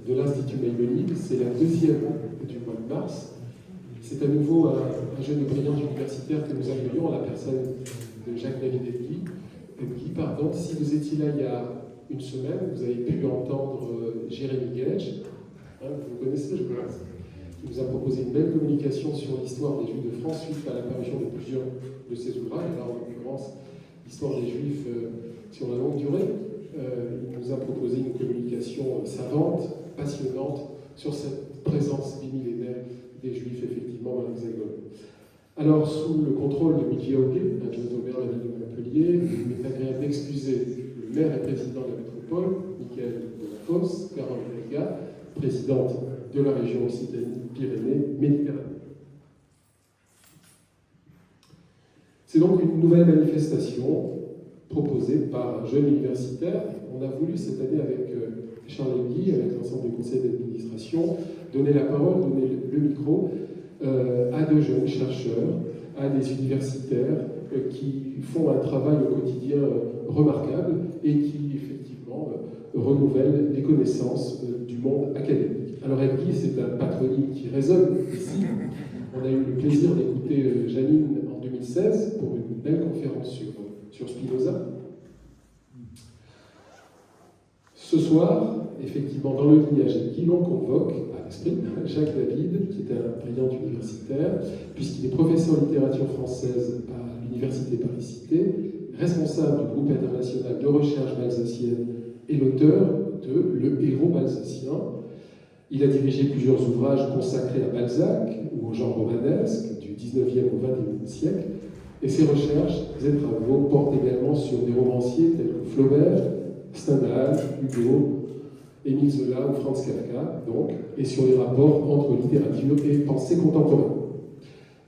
de l'Institut Maïmonide. C'est la deuxième du mois de mars. C'est à nouveau un jeune de brillance universitaire que nous accueillons, en la personne de Jacques-David Edguy. Si vous étiez là il y a une semaine, vous avez pu entendre Jérémy Gage, vous connaissez, je pense, qui nous a proposé une belle communication sur l'histoire des Juifs de France suite à l'apparition de plusieurs de ses ouvrages, là en l'occurrence l'histoire des Juifs sur la longue durée. Il nous a proposé une communication savante, passionnante, sur cette présence bimillénaire des Juifs, effectivement, dans l'Hexagone. Alors, sous le contrôle de Mickey Hockey, adjoint au maire de la ville de Montpellier, il m'est agréable d'excuser le maire et président de la métropole, Michael Delafosse, Carole Delga, présidente de la région Occitanie-Pyrénées-Méditerranée. C'est donc une nouvelle manifestation proposée par un jeune universitaire. On a voulu cette année avec Charles Edguy, avec l'ensemble des conseils d'administration, donner la parole, donner le micro à de jeunes chercheurs, à des universitaires qui font un travail au quotidien remarquable et qui, effectivement, renouvellent les connaissances du monde académique. Alors, Edguy, c'est un patronyme qui résonne ici. On a eu le plaisir d'écouter Janine en 2016 pour une belle conférence sur Spinoza. Ce soir, effectivement, dans le lignage Edguy, l'on convoque à l'esprit Jacques David, qui est un brillant universitaire, puisqu'il est professeur de littérature française à l'Université Paris-Cité, responsable du groupe international de recherche balsacienne et l'auteur de Le héros balsacien. Il a dirigé plusieurs ouvrages consacrés à Balzac ou au genre romanesque du 19e au 21e siècle, et ses recherches et travaux portent également sur des romanciers tels que Flaubert, Stendhal, Hugo, Émile Zola ou Franz Kafka, donc, et sur les rapports entre littérature et pensée contemporaine.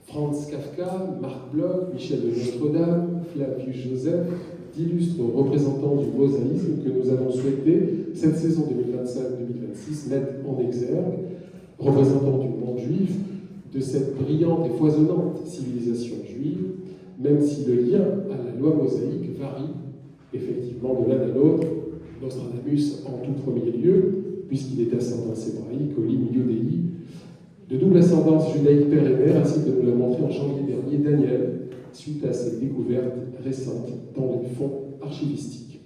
Franz Kafka, Marc Bloch, Michel de Nostredame, Flavius Joseph, d'illustres représentants du mosaïsme que nous avons souhaité, cette saison 2025-2026, mettre en exergue, représentants du monde juif, de cette brillante et foisonnante civilisation juive, même si le lien à la loi mosaïque varie effectivement de l'un à l'autre, Nostradamus en tout premier lieu, puisqu'il est ascendance hébraïque, au ligne iudéi, de double ascendance judaïque père et mère, ainsi que de nous l'a montré en janvier dernier Daniel, suite à ses découvertes récentes dans les fonds archivistiques.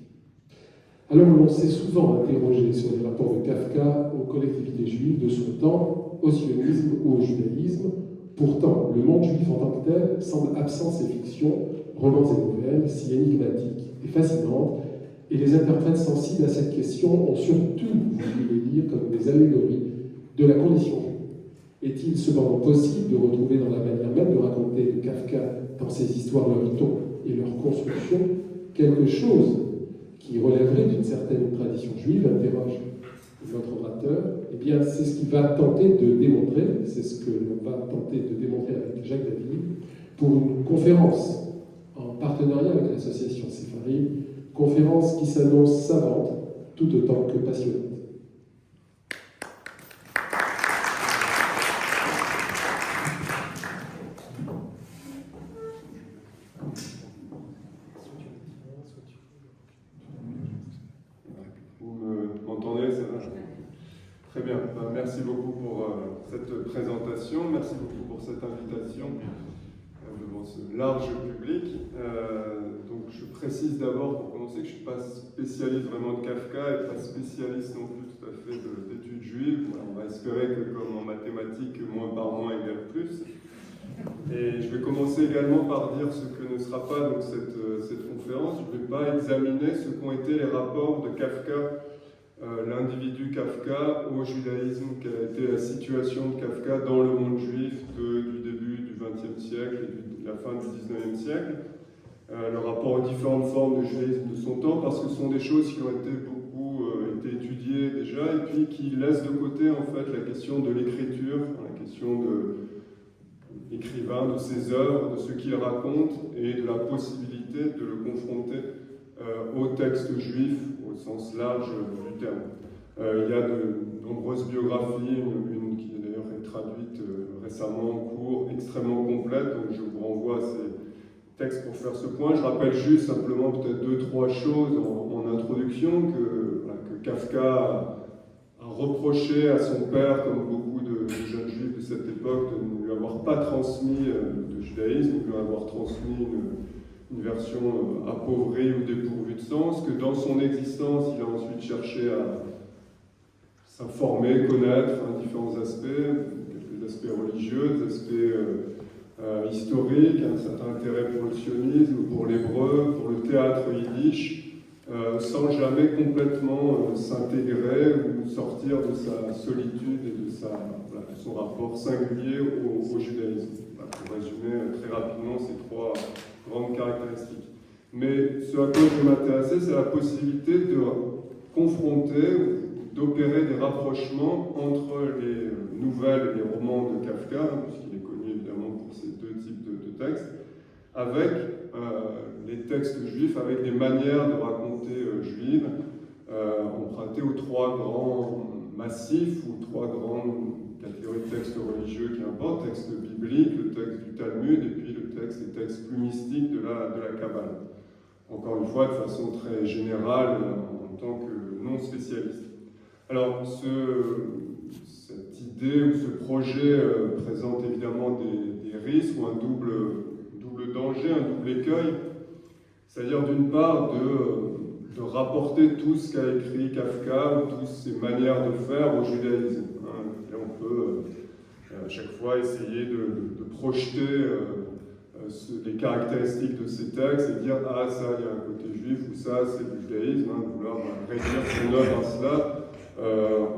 Alors l'on s'est souvent interrogé sur les rapports de Kafka aux collectivités juives de son temps, au sionisme ou au judaïsme. Pourtant, le monde juif en tant que tel semble absent de ses fictions, romans et nouvelles, si énigmatiques et fascinantes, et les interprètes sensibles à cette question ont surtout voulu les lire comme des allégories de la condition juive. Est-il cependant possible de retrouver dans la manière même de raconter de Kafka, dans ses histoires, leur ton et leur construction, quelque chose qui relèverait d'une certaine tradition juive, interroge notre orateur? Eh bien, c'est ce qu'il va tenter de démontrer, c'est ce que l'on va tenter de démontrer avec Jacques David, pour une conférence en partenariat avec l'association Séphari, conférence qui s'annonce savante, tout autant que passionnante. Vous m'entendez? Très bien. Merci beaucoup pour cette présentation. Merci beaucoup pour cette invitation devant ce large public. Donc je précise d'abord pour commencer que je ne suis pas spécialiste vraiment de Kafka et pas spécialiste non plus tout à fait d'études juives. Voilà, on va espérer que comme en mathématiques, moins par moins égale plus. Et je vais commencer également par dire ce que ne sera pas donc, cette conférence. Je ne vais pas examiner ce qu'ont été les rapports de Kafka, l'individu Kafka au judaïsme, quelle a été la situation de Kafka dans le monde juif du début du XXe siècle et de la fin du XIXe siècle, le rapport aux différentes formes de judaïsme de son temps, parce que ce sont des choses qui ont été beaucoup été étudiées déjà, et puis qui laissent de côté en fait la question de l'écriture, la question de l'écrivain, de ses œuvres, de ce qu'il raconte, et de la possibilité de le confronter au texte juif au sens large du terme. Il y a de nombreuses biographies, une qui d'ailleurs est traduite récemment en cours, extrêmement complète, donc je vous renvoie à ces textes pour faire ce point. Je rappelle juste simplement peut-être 2-3 choses en introduction que Kafka a reproché à son père, comme beaucoup de jeunes juifs de cette époque, de ne lui avoir pas transmis le judaïsme, de lui avoir transmis une version appauvrie ou dépourvue de sens, que dans son existence, il a ensuite cherché à s'informer, connaître différents aspects, quelques aspects religieux, des aspects historiques, un certain intérêt pour le sionisme, pour l'hébreu, pour le théâtre yiddish, sans jamais complètement s'intégrer ou sortir de sa solitude et de son rapport singulier au judaïsme. Pour résumer très rapidement ces trois grandes caractéristiques. Mais ce à quoi je vais m'intéresser, c'est la possibilité de confronter, d'opérer des rapprochements entre les nouvelles et les romans de Kafka, puisqu'il est connu évidemment pour ces deux types de textes, avec les textes juifs, avec des manières de raconter juives, empruntées aux trois grands massifs ou trois grandes catégories de textes religieux qui importent, le texte biblique, le texte du Talmud et puis les textes plus mystiques de la Kabbale. Encore une fois, de façon très générale, en tant que non spécialiste. Alors, cette idée ou ce projet présente évidemment des risques ou un double danger, un double écueil. C'est-à-dire, d'une part, de rapporter tout ce qu'a écrit Kafka, ou toutes ses manières de faire au judaïsme. Et on peut à chaque fois essayer de projeter les caractéristiques de ces textes et dire « Ah, ça, il y a un côté juif » ou « Ça, c'est du judaïsme », vouloir réduire son œuvre à cela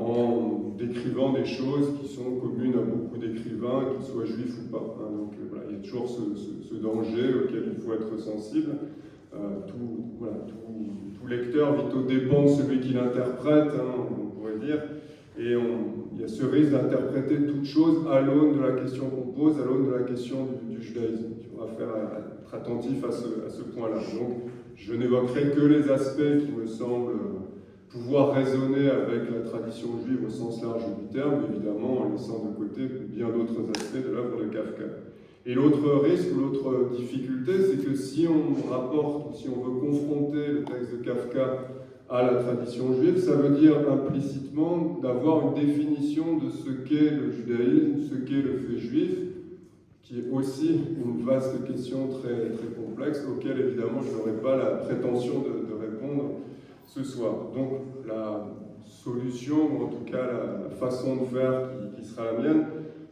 en décrivant des choses qui sont communes à beaucoup d'écrivains, qu'ils soient juifs ou pas. Donc voilà, il y a toujours ce danger auquel il faut être sensible. Tout lecteur vit au dépend de celui qui l'interprète, on pourrait dire. Et il y a ce risque d'interpréter toute chose à l'aune de la question qu'on pose, à l'aune de la question du judaïsme. Il faudra être attentif à ce point-là. Donc, je n'évoquerai que les aspects qui me semblent pouvoir résonner avec la tradition juive au sens large du terme, évidemment en laissant de côté bien d'autres aspects de l'œuvre de Kafka. Et l'autre risque ou l'autre difficulté, c'est que si on rapporte, si on veut confronter le texte de Kafka à la tradition juive, ça veut dire implicitement d'avoir une définition de ce qu'est le judaïsme, ce qu'est le fait juif, qui est aussi une vaste question très, très complexe, auquel évidemment je n'aurai pas la prétention de répondre ce soir. Donc la solution, ou en tout cas la façon de faire qui sera la mienne,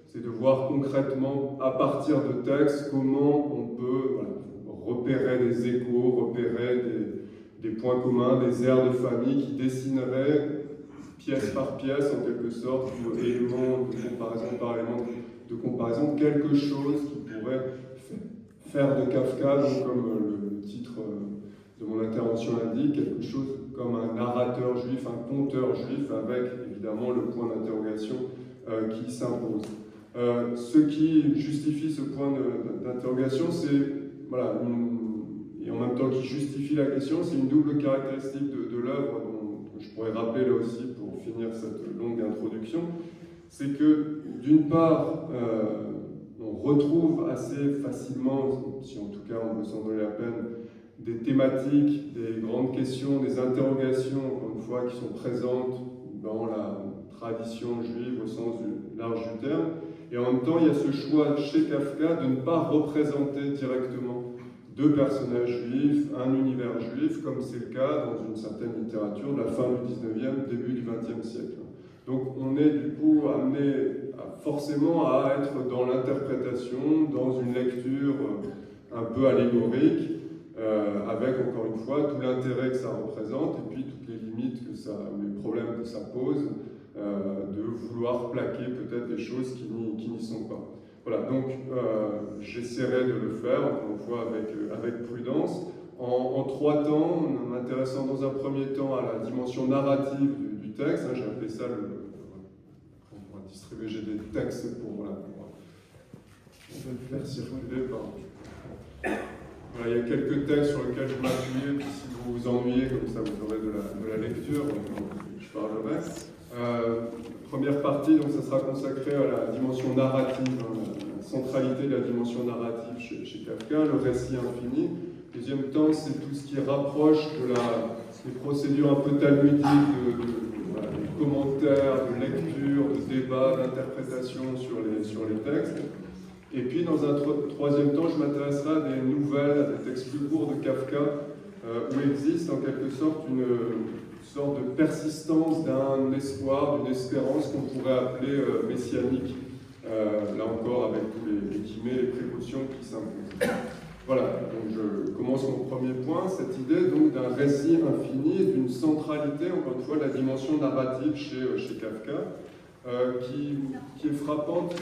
c'est de voir concrètement, à partir de textes, comment on peut repérer des échos, repérer des points communs, des aires de famille qui dessineraient pièce par pièce, en quelque sorte, élément de comparaison par élément de comparaison, quelque chose qui pourrait faire de Kafka, donc comme le titre de mon intervention l'indique, quelque chose comme un narrateur juif, un conteur juif, avec évidemment le point d'interrogation qui s'impose. Ce qui justifie ce point d'interrogation, c'est, et en même temps qui justifie la question, c'est une double caractéristique de l'œuvre dont je pourrais rappeler là aussi pour finir cette longue introduction. C'est que, d'une part, on retrouve assez facilement, si en tout cas on veut s'en donner la peine, des thématiques, des grandes questions, des interrogations, encore une fois, qui sont présentes dans la tradition juive au sens large du terme. Et en même temps, il y a ce choix chez Kafka de ne pas représenter directement deux personnages juifs, un univers juif, comme c'est le cas dans une certaine littérature de la fin du 19e, début du 20e siècle. Donc on est du coup amené forcément à être dans l'interprétation, dans une lecture un peu allégorique, avec encore une fois tout l'intérêt que ça représente et puis toutes les limites les problèmes que ça pose, de vouloir plaquer peut-être des choses qui n'y sont pas. Voilà, donc j'essaierai de le faire, encore une fois avec prudence, en trois temps, en m'intéressant dans un premier temps à la dimension narrative du texte, j'ai appelé ça on va distribuer, j'ai des textes pour faire circuler. Voilà, il y a quelques textes sur lesquels je m'appuie, si vous vous ennuyez, comme ça vous aurez de la lecture, je parlerai. Première partie, donc ça sera consacré à la dimension narrative, la centralité de la dimension narrative chez Kafka, le récit infini. Deuxième temps, c'est tout ce qui rapproche des procédures un peu talmudiques de commentaires, de lecture, de débats, d'interprétation sur les textes. Et puis, dans un troisième temps, je m'intéresserai à des nouvelles, à des textes plus courts de Kafka, où existe en quelque sorte une sorte de persistance d'un espoir, d'une espérance qu'on pourrait appeler messianique. Là encore, avec tous les guillemets, les précautions qui s'imposent. Voilà, donc je commence mon premier point, cette idée donc d'un récit infini et d'une centralité, encore une fois, de la dimension narrative chez Kafka, qui est frappante,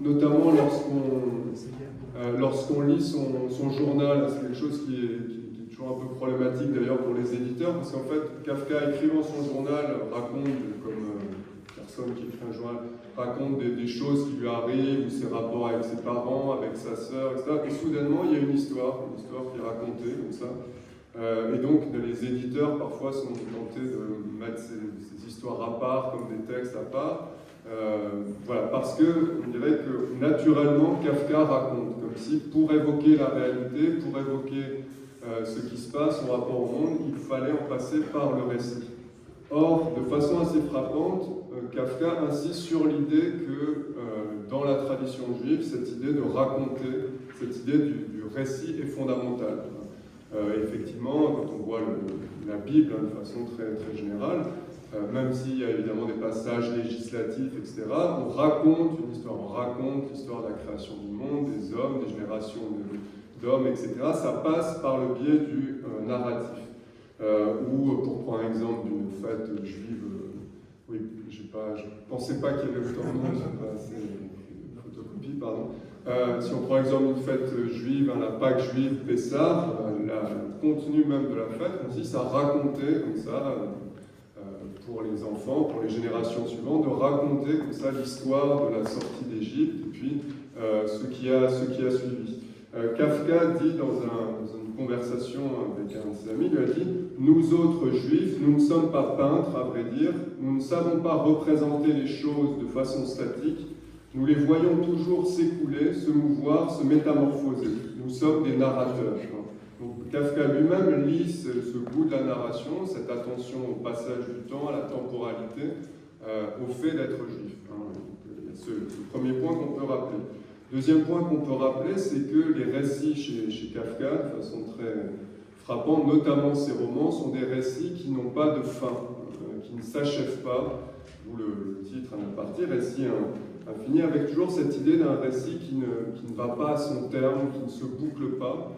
notamment lorsqu'on lit son journal. C'est quelque chose qui est toujours un peu problématique d'ailleurs pour les éditeurs, parce qu'en fait, Kafka, écrivant son journal, raconte, comme personne qui écrit un journal, raconte des choses qui lui arrivent, ou ses rapports avec ses parents, avec sa sœur, etc. Et soudainement, il y a une histoire qui est racontée comme ça. Et donc, les éditeurs, parfois, sont tentés de mettre ces histoires à part, comme des textes à part. Voilà, parce qu'on dirait que, naturellement, Kafka raconte, comme si, pour évoquer la réalité, pour évoquer ce qui se passe, son rapport au monde, il fallait en passer par le récit. Or, de façon assez frappante, Kafka insiste sur l'idée que dans la tradition juive, cette idée de raconter, cette idée du récit est fondamentale. Effectivement, quand on voit la Bible de façon très, très générale, même s'il y a évidemment des passages législatifs, etc., on raconte une histoire, on raconte l'histoire de la création du monde, des hommes, des générations d'hommes, etc. Ça passe par le biais du narratif. Ou, pour prendre un exemple d'une fête juive, oui, je ne pensais pas qu'il y avait autant de monde, j'ai pas assez de photocopies, pardon. Si on prend l'exemple d'une fête juive, la Pâque juive, Pessah, le contenu même de la fête consiste à raconter comme ça, pour les enfants, pour les générations suivantes, de raconter comme ça l'histoire de la sortie d'Égypte et puis ce qui a suivi. Kafka dit dans une conversation avec un de ses amis, il lui a dit « Nous autres juifs, nous ne sommes pas peintres, à vrai dire, nous ne savons pas représenter les choses de façon statique, nous les voyons toujours s'écouler, se mouvoir, se métamorphoser. Nous sommes des narrateurs. » Donc, Kafka lui-même lit ce goût de la narration, cette attention au passage du temps, à la temporalité, au fait d'être juif. C'est le premier point qu'on peut rappeler. Deuxième point qu'on peut rappeler, c'est que les récits chez Kafka, de façon très frappante, notamment ses romans, sont des récits qui n'ont pas de fin, qui ne s'achèvent pas, d'où le titre en partie, récit infini, avec toujours cette idée d'un récit qui ne va pas à son terme, qui ne se boucle pas.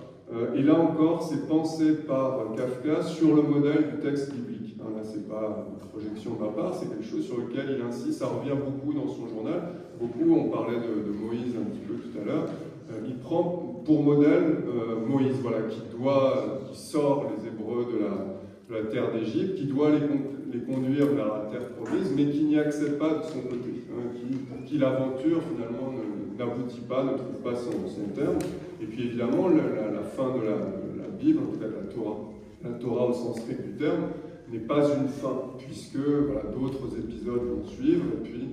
Et là encore, c'est pensé par Kafka sur le modèle du texte biblique. Là, ce n'est pas une projection de ma part, c'est quelque chose sur lequel il insiste, ça revient beaucoup dans son journal. Beaucoup, on parlait de Moïse un petit peu tout à l'heure. Il prend pour modèle Moïse, voilà, qui sort les Hébreux de la terre d'Égypte, qui doit les conduire vers la terre promise, mais qui n'y accède pas de son côté, pour qui l'aventure finalement n'aboutit pas, ne trouve pas son terme. Et puis évidemment, la fin de la Bible, en tout cas la Torah au sens strict du terme, n'est pas une fin, puisque voilà, d'autres épisodes vont suivre, et puis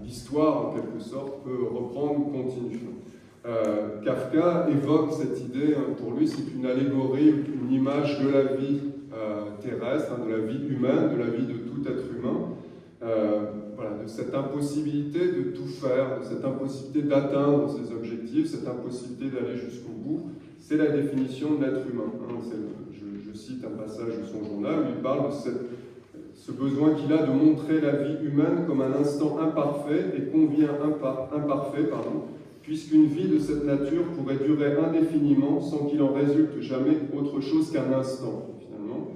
l'histoire, en quelque sorte, peut reprendre ou continuer. Kafka évoque cette idée, pour lui, c'est une allégorie, une image de la vie terrestre, de la vie humaine, de la vie de tout être humain, voilà, de cette impossibilité de tout faire, de cette impossibilité d'atteindre ses objectifs, cette impossibilité d'aller jusqu'au bout. C'est la définition de l'être humain. Je cite un passage de son journal où il parle de ce besoin qu'il a de montrer la vie humaine comme un instant imparfait et convient imparfait, puisqu'une vie de cette nature pourrait durer indéfiniment sans qu'il en résulte jamais autre chose qu'un instant, finalement.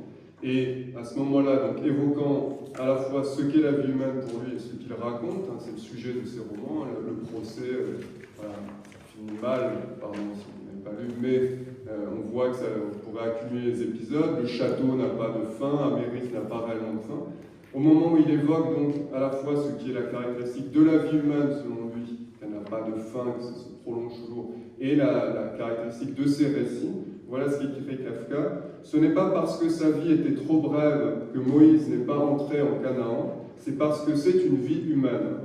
Et à ce moment-là, donc évoquant à la fois ce qu'est la vie humaine pour lui et ce qu'il raconte, c'est le sujet de ses romans, le procès, voilà, ça finit mal, pardon si vous n'avez pas lu, mais on voit que ça pourrait accumuler les épisodes, le château n'a pas de fin, Amérique n'a pas réellement de fin. Au moment où il évoque donc à la fois ce qui est la caractéristique de la vie humaine selon lui, qu'elle n'a pas de fin, que ça se prolonge toujours, et la caractéristique de ses récits, voilà ce qu'écrit Kafka. Ce n'est pas parce que sa vie était trop brève que Moïse n'est pas entré en Canaan, c'est parce que c'est une vie humaine.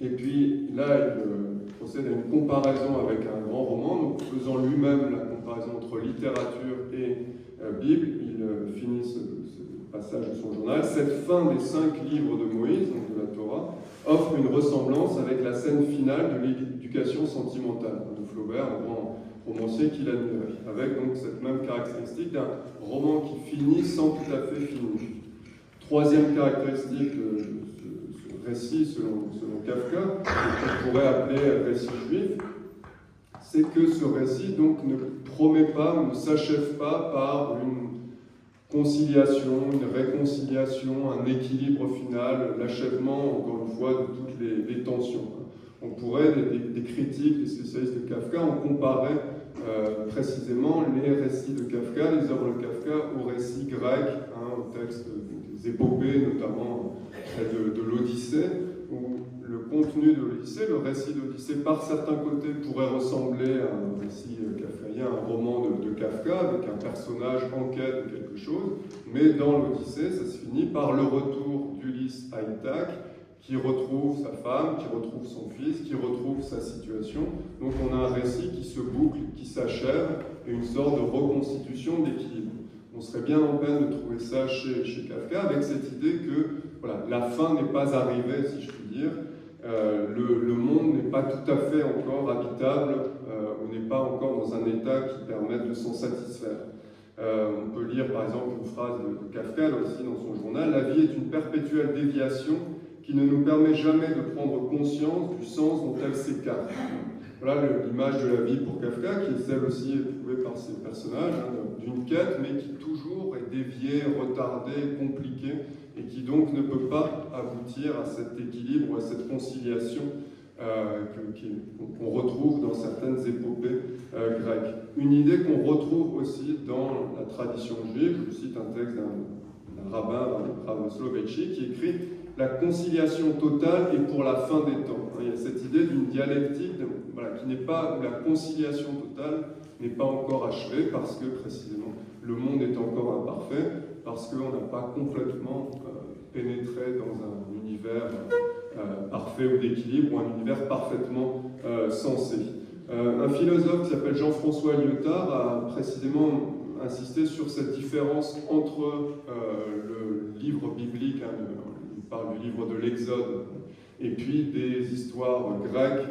Et puis là, il procède à une comparaison avec un grand roman, donc faisant lui-même la comparaison entre littérature et Bible, il finit passage de son journal, cette fin des 5 livres de Moïse, donc de la Torah, offre une ressemblance avec la scène finale de l'éducation sentimentale de Flaubert, un grand romancier qu'il admirait, avec donc cette même caractéristique d'un roman qui finit sans tout à fait finir. Troisième caractéristique de ce récit, selon Kafka, qu'on pourrait appeler récit juif, c'est que ce récit donc ne promet pas, ne s'achève pas par une conciliation, une réconciliation, un équilibre final, l'achèvement, encore une fois, de toutes les tensions. On pourrait, des critiques, des spécialistes de Kafka, ont comparé précisément les récits de Kafka, les œuvres de Kafka, aux récits grecs, aux textes des épopées, notamment de l'Odyssée, où le contenu de l'Odyssée, le récit de l'Odyssée, par certains côtés, pourrait ressembler à un récit kafkaïen, un roman de Kafka, avec un personnage en quête de quelque chose, mais dans l'Odyssée, ça se finit par le retour d'Ulysse à Ithaque, qui retrouve sa femme, qui retrouve son fils, qui retrouve sa situation. Donc on a un récit qui se boucle, qui s'achève, et une sorte de reconstitution d'équilibre. On serait bien en peine de trouver ça chez Kafka, avec cette idée que voilà, la fin n'est pas arrivée, si je puis dire. Le monde n'est pas tout à fait encore habitable, on n'est pas encore dans un état qui permette de s'en satisfaire. On peut lire par exemple une phrase de Kafka, là aussi dans son journal, « La vie est une perpétuelle déviation qui ne nous permet jamais de prendre conscience du sens dont elle s'écarte. » Voilà l'image de la vie pour Kafka, qui est celle aussi éprouvée par ses personnages, d'une quête, mais qui toujours est déviée, retardée, compliquée, et qui donc ne peut pas aboutir à cet équilibre, à cette conciliation qu'on retrouve dans certaines épopées grecques. Une idée qu'on retrouve aussi dans la tradition juive. Je cite un texte d'un rabbin, Rav Soloveitchik, qui écrit « La conciliation totale est pour la fin des temps ». Il y a cette idée d'une dialectique qui n'est pas, où la conciliation totale n'est pas encore achevée parce que précisément le monde est encore imparfait, parce qu'on n'a pas complètement pénétré dans un univers parfait ou d'équilibre, ou un univers parfaitement sensé. Un philosophe qui s'appelle Jean-François Lyotard a précisément insisté sur cette différence entre le livre biblique, il parle du livre de l'Exode, et puis des histoires grecques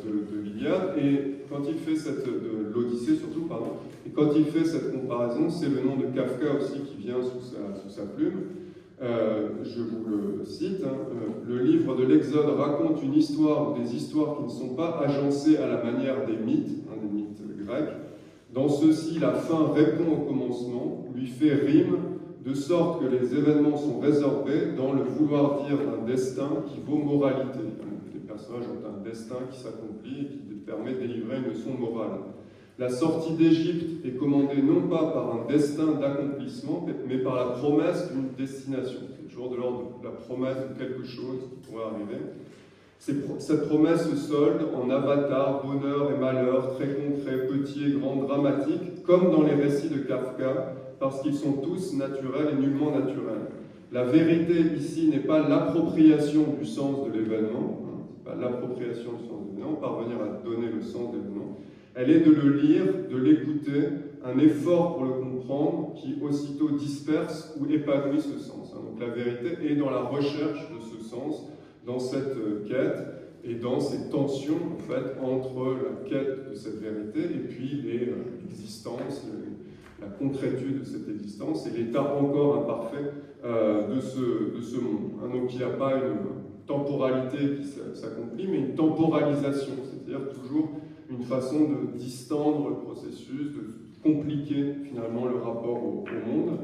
de l'Iliade, et quand il fait de l'Odyssée surtout, pardon, et quand il fait cette comparaison, c'est le nom de Kafka aussi qui vient sous sa plume. Je vous le cite, le livre de l'Exode raconte une histoire ou des histoires qui ne sont pas agencées à la manière des mythes grecs. Dans ceux-ci, la fin répond au commencement, lui fait rime, de sorte que les événements sont résorbés dans le vouloir dire d'un destin qui vaut moralité. Les personnages ont un destin qui s'accomplit et qui permet de délivrer une leçon morale. La sortie d'Égypte est commandée non pas par un destin d'accomplissement, mais par la promesse d'une destination. C'est toujours de l'ordre de la promesse de quelque chose qui pourrait arriver. Cette promesse se solde en avatar, bonheur et malheur, très concret, petit et grand, dramatique, comme dans les récits de Kafka, parce qu'ils sont tous naturels et nullement naturels. La vérité ici n'est pas l'appropriation du sens de l'événement, pas l'appropriation du sens de l'événement, parvenir à donner le sens de l'événement. Elle est de le lire, de l'écouter, un effort pour le comprendre qui aussitôt disperse ou épanouit ce sens. Donc la vérité est dans la recherche de ce sens, dans cette quête et dans ces tensions en fait, entre la quête de cette vérité et puis l'existence, la concrétude de cette existence et l'état encore imparfait de ce monde. Donc il n'y a pas une temporalité qui s'accomplit, mais une temporalisation, c'est-à-dire toujours une façon de distendre le processus, de compliquer finalement le rapport au monde.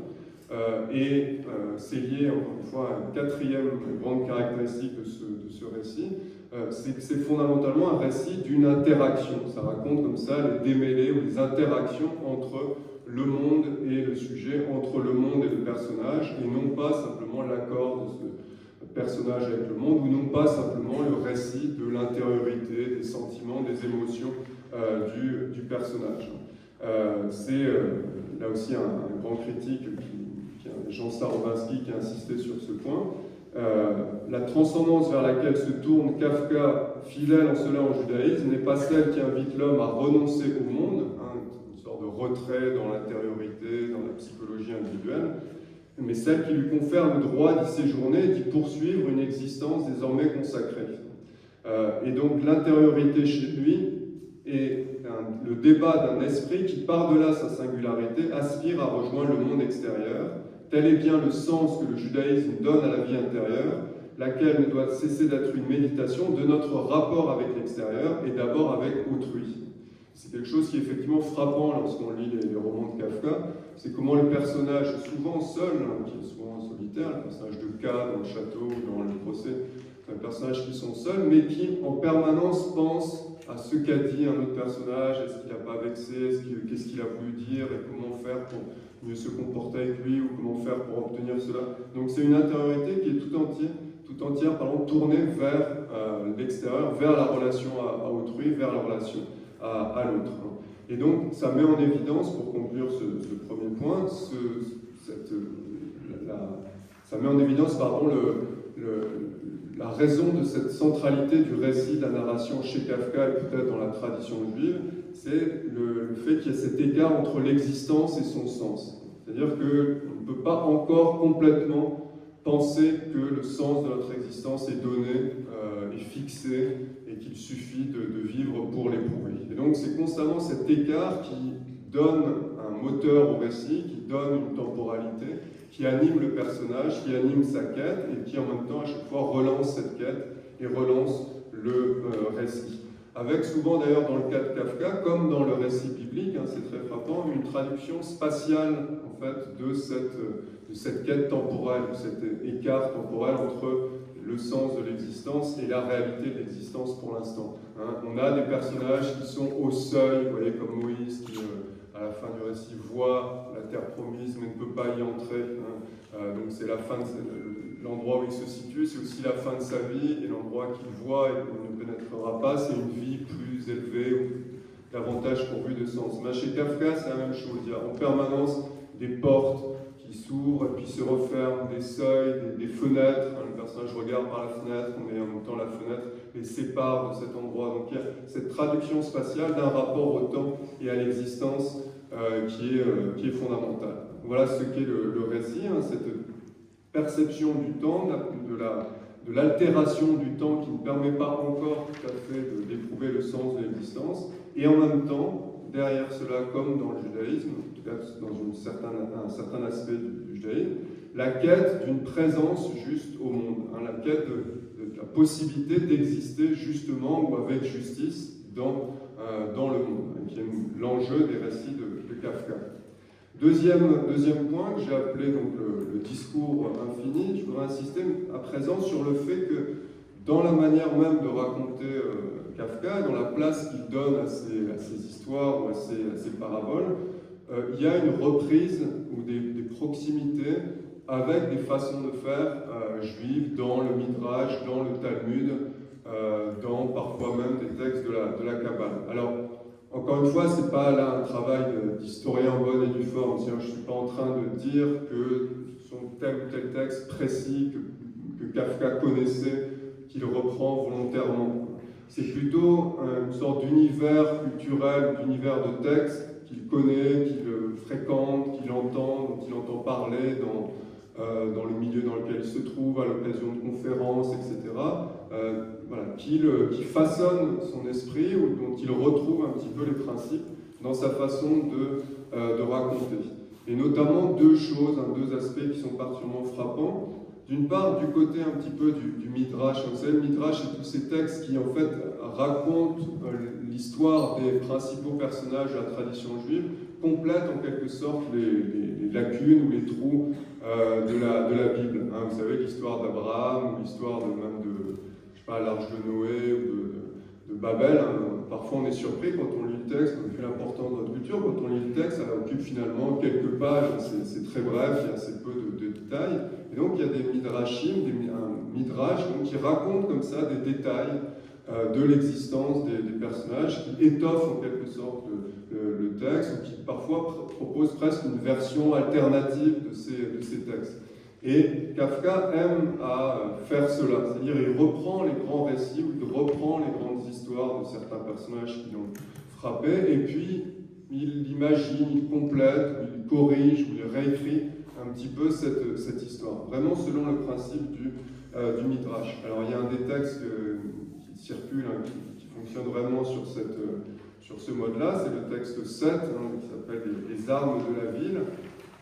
C'est lié, encore une fois, à une quatrième grande caractéristique de ce récit, c'est que c'est fondamentalement un récit d'une interaction. Ça raconte comme ça les démêlés ou les interactions entre le monde et le sujet, entre le monde et le personnage, et non pas simplement l'accord de ce personnage avec le monde, ou non pas simplement le récit de l'intériorité, des sentiments, des émotions du personnage. C'est là aussi un grand critique, Jean Starobinski, qui a insisté sur ce point. La transcendance vers laquelle se tourne Kafka, fidèle en cela en judaïsme, n'est pas celle qui invite l'homme à renoncer au monde, une sorte de retrait dans l'intériorité, dans la psychologie individuelle, mais celle qui lui confère le droit d'y séjourner et d'y poursuivre une existence désormais consacrée. Et donc l'intériorité chez lui est le débat d'un esprit qui, par-delà sa singularité, aspire à rejoindre le monde extérieur. Tel est bien le sens que le judaïsme donne à la vie intérieure, laquelle ne doit cesser d'être une méditation de notre rapport avec l'extérieur et d'abord avec autrui. C'est quelque chose qui est effectivement frappant lorsqu'on lit les romans de Kafka, c'est comment le personnage, souvent seul, qui est souvent solitaire, le personnage de K dans le château ou dans le procès, c'est un personnage qui sont seuls, mais qui en permanence pense à ce qu'a dit un autre personnage, est-ce qu'il n'a pas vexé, qu'est-ce qu'il a voulu dire, et comment faire pour mieux se comporter avec lui, ou comment faire pour obtenir cela. Donc c'est une intériorité qui est tout entière tournée vers l'extérieur, vers la relation à autrui, vers la relation à l'autre. Et donc ça met en évidence, pour conclure ce premier point, ça met en évidence la raison de cette centralité du récit, de la narration chez Kafka et peut-être dans la tradition juive, c'est le fait qu'il y ait cet écart entre l'existence et son sens. C'est-à-dire qu'on ne peut pas encore complètement penser que le sens de notre existence est donné, est fixé, et qu'il suffit de vivre pour l'éprouver. Et donc c'est constamment cet écart qui donne un moteur au récit, qui donne une temporalité, qui anime le personnage, qui anime sa quête, et qui en même temps à chaque fois relance cette quête et relance le récit. Avec souvent d'ailleurs dans le cas de Kafka, comme dans le récit biblique, c'est très frappant, une traduction spatiale en fait de cette quête temporelle, de cet écart temporel entre le sens de l'existence et la réalité de l'existence pour l'instant. On a des personnages qui sont au seuil, vous voyez, comme Moïse qui à la fin du récit voit la terre promise mais ne peut pas y entrer. Donc c'est la fin de l'endroit où il se situe, c'est aussi la fin de sa vie, et l'endroit qu'il voit et qu'il ne pénétrera pas, c'est une vie plus élevée ou davantage pourvue de sens. Mais chez Kafka, c'est la même chose. Il y a en permanence des portes qui s'ouvrent et puis se referment, des seuils, des fenêtres. Le personnage regarde par la fenêtre, mais en même temps la fenêtre les sépare de cet endroit. Donc il y a cette traduction spatiale d'un rapport au temps et à l'existence qui est fondamentale. Voilà ce qu'est le récit, cette perception du temps, de l'altération du temps qui ne permet pas encore tout à fait d'éprouver le sens de l'existence, et en même temps, derrière cela, comme dans le judaïsme, en tout cas dans un certain aspect du judaïsme, la quête d'une présence juste au monde, la quête de la possibilité d'exister justement ou avec justice dans le monde, qui est l'enjeu des récits de Kafka. Deuxième point que j'ai appelé donc le discours infini, je voudrais insister à présent sur le fait que dans la manière même de raconter Kafka, dans la place qu'il donne à ses histoires ou à ses paraboles, il y a une reprise ou des proximités avec des façons de faire juives dans le Midrash, dans le Talmud, dans parfois même des textes de la Kabbale. Alors, encore une fois, ce n'est pas là un travail d'historien en bonne et due forme. Je ne suis pas en train de dire que ce sont tel ou tel texte précis que Kafka connaissait, qu'il reprend volontairement. C'est plutôt une sorte d'univers culturel, d'univers de texte qu'il connaît, qu'il fréquente, qu'il entend, dont il entend parler dans le milieu dans lequel il se trouve, à l'occasion de conférences, etc. Qui façonne son esprit ou dont il retrouve un petit peu les principes dans sa façon de raconter. Et notamment deux aspects qui sont particulièrement frappants. D'une part, du côté un petit peu du Midrash. Vous savez, le Midrash, c'est tous ces textes qui en fait racontent l'histoire des principaux personnages de la tradition juive, complètent en quelque sorte les lacunes ou les trous de la Bible. Vous savez, l'histoire d'Abraham ou l'histoire même de l'arche de Noé ou de Babel. Parfois on est surpris quand on lit le texte, vu l'importance de notre culture, quand on lit le texte, ça occupe finalement quelques pages, c'est très bref, il y a assez peu de détails. Et donc il y a des midrashim, un midrash qui raconte comme ça des détails de l'existence des personnages, qui étoffent en quelque sorte le texte, ou qui parfois proposent presque une version alternative de ces textes. Et Kafka aime à faire cela, c'est-à-dire il reprend les grands récits, ou il reprend les grandes histoires de certains personnages qui l'ont frappé, et puis il imagine, il complète, il corrige, ou il réécrit un petit peu cette histoire, vraiment selon le principe du Midrash. Alors il y a un des textes qui circule, hein, qui fonctionne vraiment sur ce mode-là, c'est le texte 7, hein, qui s'appelle les armes de la ville,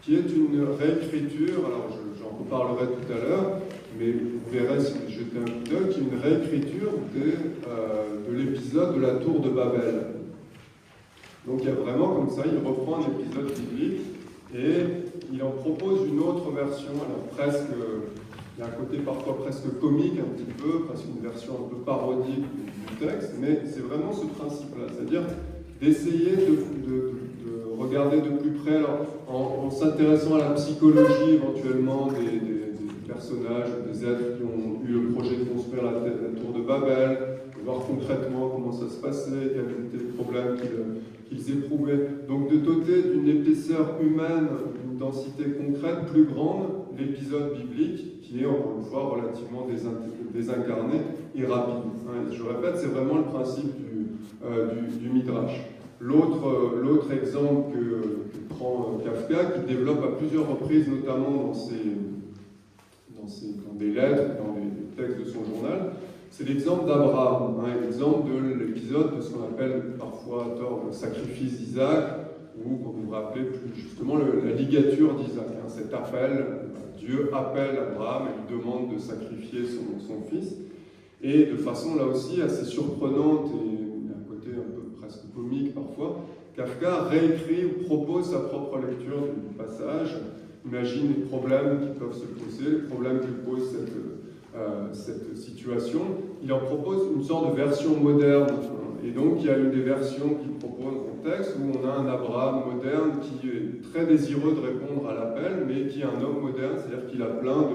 qui est une réécriture, alors j'en reparlerai tout à l'heure, mais vous verrez si vous jetez un coup d'œil, qui est une réécriture de l'épisode de la tour de Babel. Donc il y a vraiment comme ça, il reprend un épisode biblique et il en propose une autre version, alors presque, il y a un côté parfois presque comique un petit peu, presque une version un peu parodique du texte, mais c'est vraiment ce principe-là, c'est-à-dire d'essayer de regarder de plus près, alors, en s'intéressant à la psychologie éventuellement des personnages, des êtres qui ont eu le projet de construire la tour de Babel, de voir concrètement comment ça se passait, quels étaient les problèmes qu'ils éprouvaient. Donc de doter d'une épaisseur humaine, d'une densité concrète plus grande, l'épisode biblique, qui est encore une fois relativement désincarné et rapide. Je répète, c'est vraiment le principe du Midrash. L'autre exemple que prend Kafka, qui développe à plusieurs reprises, notamment dans des lettres, dans les textes de son journal, c'est l'exemple d'Abraham, l'exemple de l'épisode de ce qu'on appelle parfois à tort le sacrifice d'Isaac, ou on vous rappelez plus justement la ligature d'Isaac, cet appel, Dieu appelle Abraham et lui demande de sacrifier son fils, et de façon là aussi assez surprenante et d'un côté un peu presque comique parfois, Kafka réécrit ou propose sa propre lecture du passage, imagine les problèmes qui peuvent se poser, les problèmes que pose cette situation. Il en propose une sorte de version moderne. Et donc, il y a une des versions qu'il propose dans le texte où on a un Abraham moderne qui est très désireux de répondre à l'appel, mais qui est un homme moderne, c'est-à-dire qu'il a plein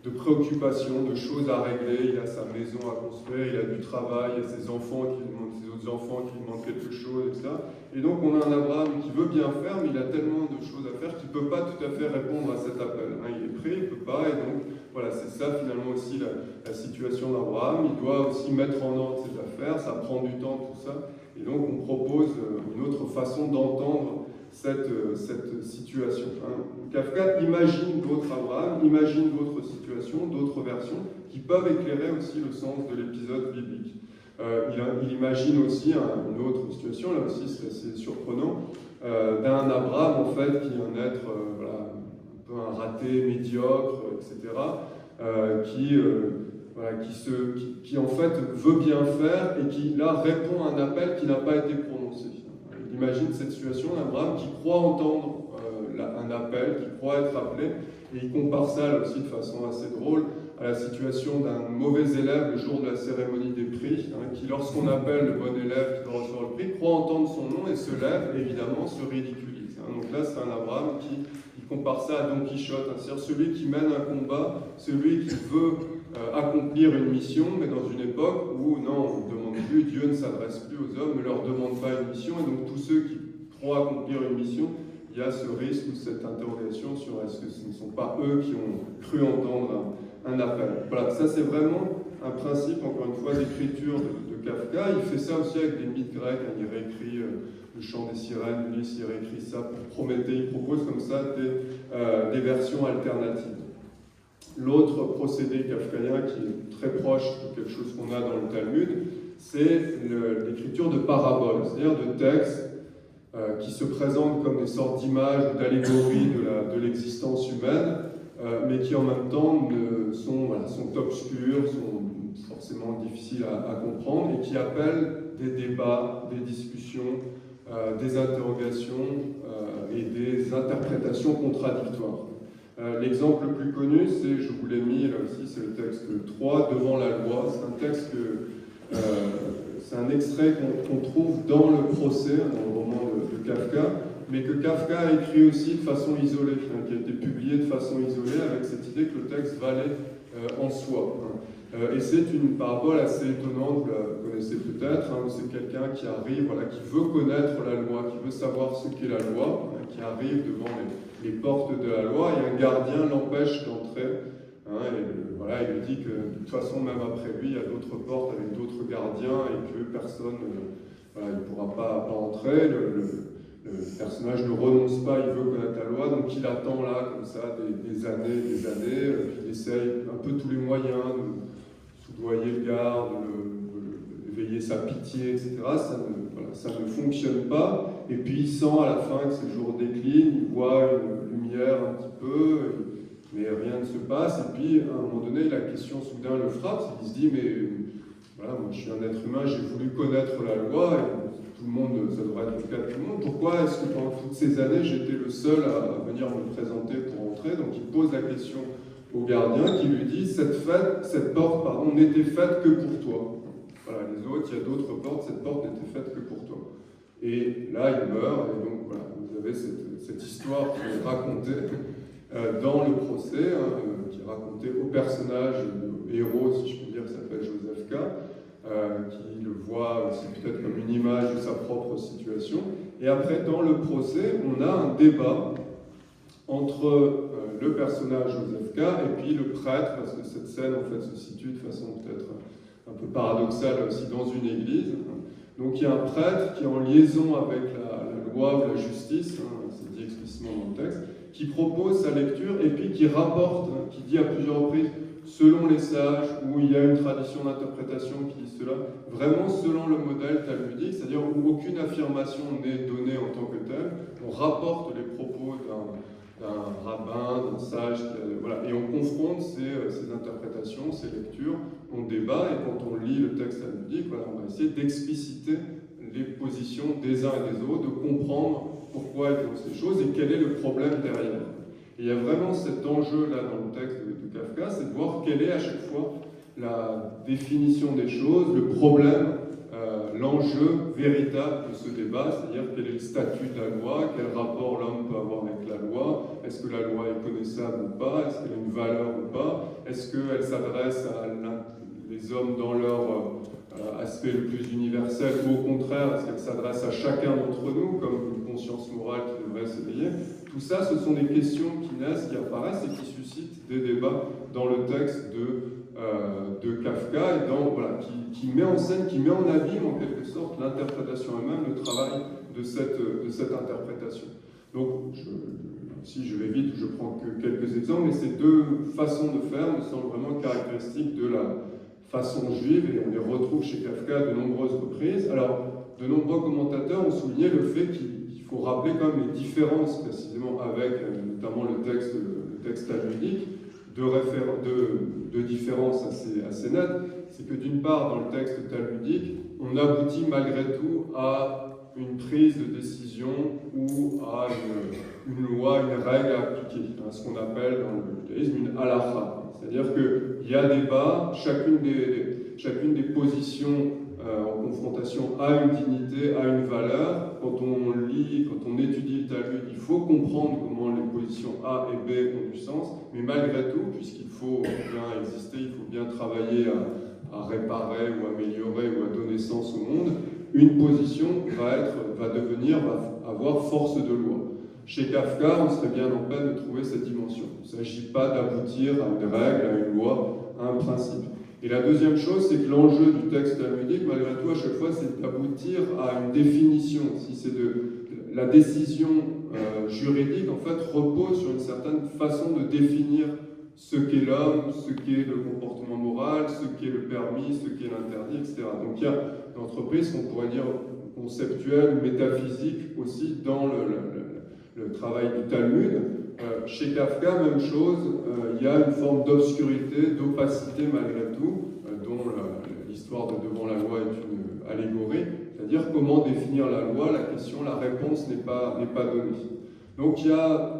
de préoccupations, de choses à régler. Il a sa maison à construire, il a du travail, il a ses enfants qui lui demandent, ses autres enfants qui lui demandent quelque chose, etc. Et donc, on a un Abraham qui veut bien faire, mais il a tellement de choses à faire qu'il ne peut pas tout à fait répondre à cet appel. Il est prêt, il ne peut pas, et donc, voilà, c'est ça finalement aussi la situation d'Abraham. Il doit aussi mettre en ordre ses affaires, ça prend du temps, tout ça. Et donc, on propose une autre façon d'entendre cette situation. Kafka imagine d'autres Abraham, imagine d'autres situations, d'autres versions qui peuvent éclairer aussi le sens de l'épisode biblique. Il imagine aussi une autre situation, là aussi c'est assez surprenant, d'un Abraham en fait qui est un être un peu un raté, médiocre, etc., qui en fait veut bien faire et qui là répond à un appel qui n'a pas été prononcé. Il imagine cette situation d'Abraham qui croit entendre un appel, qui croit être appelé, et il compare ça là aussi de façon assez drôle à la situation d'un mauvais élève le jour de la cérémonie des prix, qui lorsqu'on appelle le bon élève qui doit recevoir le prix, croit entendre son nom et se lève et évidemment se ridiculise. Donc là c'est un Abraham qui compare ça à Don Quichotte, c'est-à-dire celui qui mène un combat, celui qui veut accomplir une mission, mais dans une époque où non, on ne demande plus, Dieu ne s'adresse plus aux hommes, ne leur demande pas une mission, et donc tous ceux qui croient accomplir une mission, il y a ce risque ou cette interrogation sur est-ce que ce ne sont pas eux qui ont cru entendre un appel. Voilà, ça c'est vraiment un principe, encore une fois, d'écriture de Kafka. Il fait ça aussi avec des mythes grecs, il réécrit le chant des sirènes, Ulysse, il réécrit ça pour Prométhée, il propose comme ça des versions alternatives. L'autre procédé kafkaïen qui est très proche de quelque chose qu'on a dans le Talmud, c'est l'écriture de paraboles, c'est-à-dire de textes qui se présentent comme des sortes d'images ou d'allégories de l'existence humaine, mais qui en même temps sont obscurs, sont forcément difficiles à comprendre, et qui appellent des débats, des discussions, des interrogations et des interprétations contradictoires. L'exemple le plus connu, c'est, je vous l'ai mis là aussi, c'est le texte 3, Devant la loi. C'est un texte c'est un extrait qu'on trouve dans le procès, dans le roman de Kafka, mais que Kafka a écrit aussi de façon isolée, qui a été publié de façon isolée, avec cette idée que le texte valait en soi. Et c'est une parabole assez étonnante, vous la connaissez peut-être, où c'est quelqu'un qui arrive, qui veut connaître la loi, qui veut savoir ce qu'est la loi, qui arrive devant les portes de la loi, et un gardien l'empêche d'entrer. Il lui dit que de toute façon, même après lui, il y a d'autres portes avec d'autres gardiens, et que personne, il ne pourra pas entrer. le personnage ne renonce pas, il veut connaître la loi, donc il attend là, comme ça, des années, puis il essaye un peu tous les moyens de soudoyer le garde, d'éveiller sa pitié, etc. Ça ne fonctionne pas, et puis il sent à la fin que ses jours déclinent, il voit une lumière un petit peu, mais rien ne se passe, et puis à un moment donné, la question soudain le frappe, il se dit, mais voilà, moi je suis un être humain, j'ai voulu connaître la loi, et tout le monde, ça devrait être le cas de tout le monde, pourquoi est-ce que pendant toutes ces années, j'étais le seul à venir me présenter pour entrer? Donc il pose la question au gardien qui lui dit, cette porte n'était faite que pour toi. Voilà, les autres, il y a d'autres portes, cette porte n'était faite que pour toi. Et là, il meurt, et donc voilà, vous avez cette histoire qui est racontée dans le procès, qui est racontée au personnage, au héros, si je peux dire, qui s'appelle Joseph K., qui le voit aussi peut-être comme une image de sa propre situation. Et après, dans le procès, on a un débat entre le personnage Joseph K. et puis le prêtre, parce que cette scène en fait se situe de façon peut-être un peu paradoxale aussi dans une église. Donc il y a un prêtre qui est en liaison avec la loi ou la justice, c'est dit explicitement dans le texte, qui propose sa lecture et puis qui rapporte, qui dit à plusieurs reprises, selon les sages, où il y a une tradition d'interprétation qui dit cela, vraiment selon le modèle talmudique, c'est-à-dire où aucune affirmation n'est donnée en tant que telle, on rapporte les propos d'un rabbin, d'un sage, voilà, et on confronte ces interprétations, ces lectures, on débat, et quand on lit le texte talmudique, voilà, on va essayer d'expliciter les positions des uns et des autres, de comprendre pourquoi ils font ces choses et quel est le problème derrière. Et il y a vraiment cet enjeu-là dans le texte de Kafka, c'est de voir quelle est à chaque fois la définition des choses, le problème, l'enjeu véritable de ce débat, c'est-à-dire quel est le statut de la loi, quel rapport l'homme peut avoir avec la loi, est-ce que la loi est connaissable ou pas, est-ce qu'elle a une valeur ou pas, est-ce qu'elle s'adresse à les hommes dans leur aspect le plus universel, ou au contraire, est-ce qu'elle s'adresse à chacun d'entre nous, comme une conscience morale qui devrait s'éveiller. Tout ça, ce sont des questions qui naissent, qui apparaissent et qui suscitent des débats dans le texte de Kafka, et voilà, qui met en scène, qui met en abîme en quelque sorte l'interprétation elle-même, le travail de cette interprétation. Donc, si je vais vite, je prends que quelques exemples, mais ces deux façons de faire me semblent vraiment caractéristiques de la façon juive, et on les retrouve chez Kafka de nombreuses reprises. Alors, de nombreux commentateurs ont souligné le fait qu'il faut rappeler quand même les différences précisément avec notamment le texte talmudique, de différences assez nettes. C'est que d'une part, dans le texte talmudique, on aboutit malgré tout à une prise de décision ou à une loi, une règle à appliquer, ce qu'on appelle dans le judaïsme une halakha. C'est-à-dire qu'il y a débat, chacune des positions en confrontation a une dignité, a une valeur. Quand on lit, quand on étudie le Talmud, il faut comprendre comment les positions A et B ont du sens, mais malgré tout, puisqu'il faut bien exister, il faut bien travailler à réparer ou améliorer ou à donner sens au monde, une position va avoir force de loi. Chez Kafka, on serait bien en peine de trouver cette dimension. Il ne s'agit pas d'aboutir à une règle, à une loi, à un principe. Et la deuxième chose, c'est que l'enjeu du texte talmudique, malgré tout, à chaque fois, c'est d'aboutir à une définition. Si c'est la décision juridique, en fait, repose sur une certaine façon de définir ce qu'est l'homme, ce qu'est le comportement moral, ce qu'est le permis, ce qu'est l'interdit, etc. Donc il y a une entreprise qu'on pourrait dire conceptuelle, métaphysique aussi dans le travail du Talmud. Chez Kafka, même chose, il y a une forme d'obscurité, d'opacité malgré tout, dont l'histoire de Devant la loi est une allégorie, c'est-à-dire comment définir la loi, la question, la réponse n'est pas donnée. Donc il y a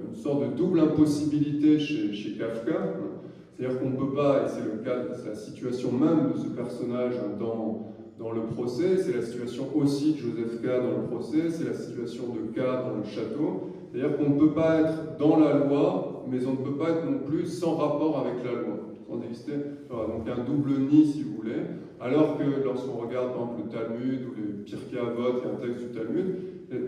une sorte de double impossibilité chez Kafka, c'est-à-dire qu'on ne peut pas, et c'est le cas, c'est la situation même de ce personnage dans le procès, c'est la situation aussi de Joseph K dans le procès, c'est la situation de K dans le château. C'est-à-dire qu'on ne peut pas être dans la loi, mais on ne peut pas être non plus sans rapport avec la loi, sans exister. Voilà, donc un double nid, si vous voulez. Alors que lorsqu'on regarde par exemple le Talmud ou les Pirkei Avot, qui est un texte du Talmud,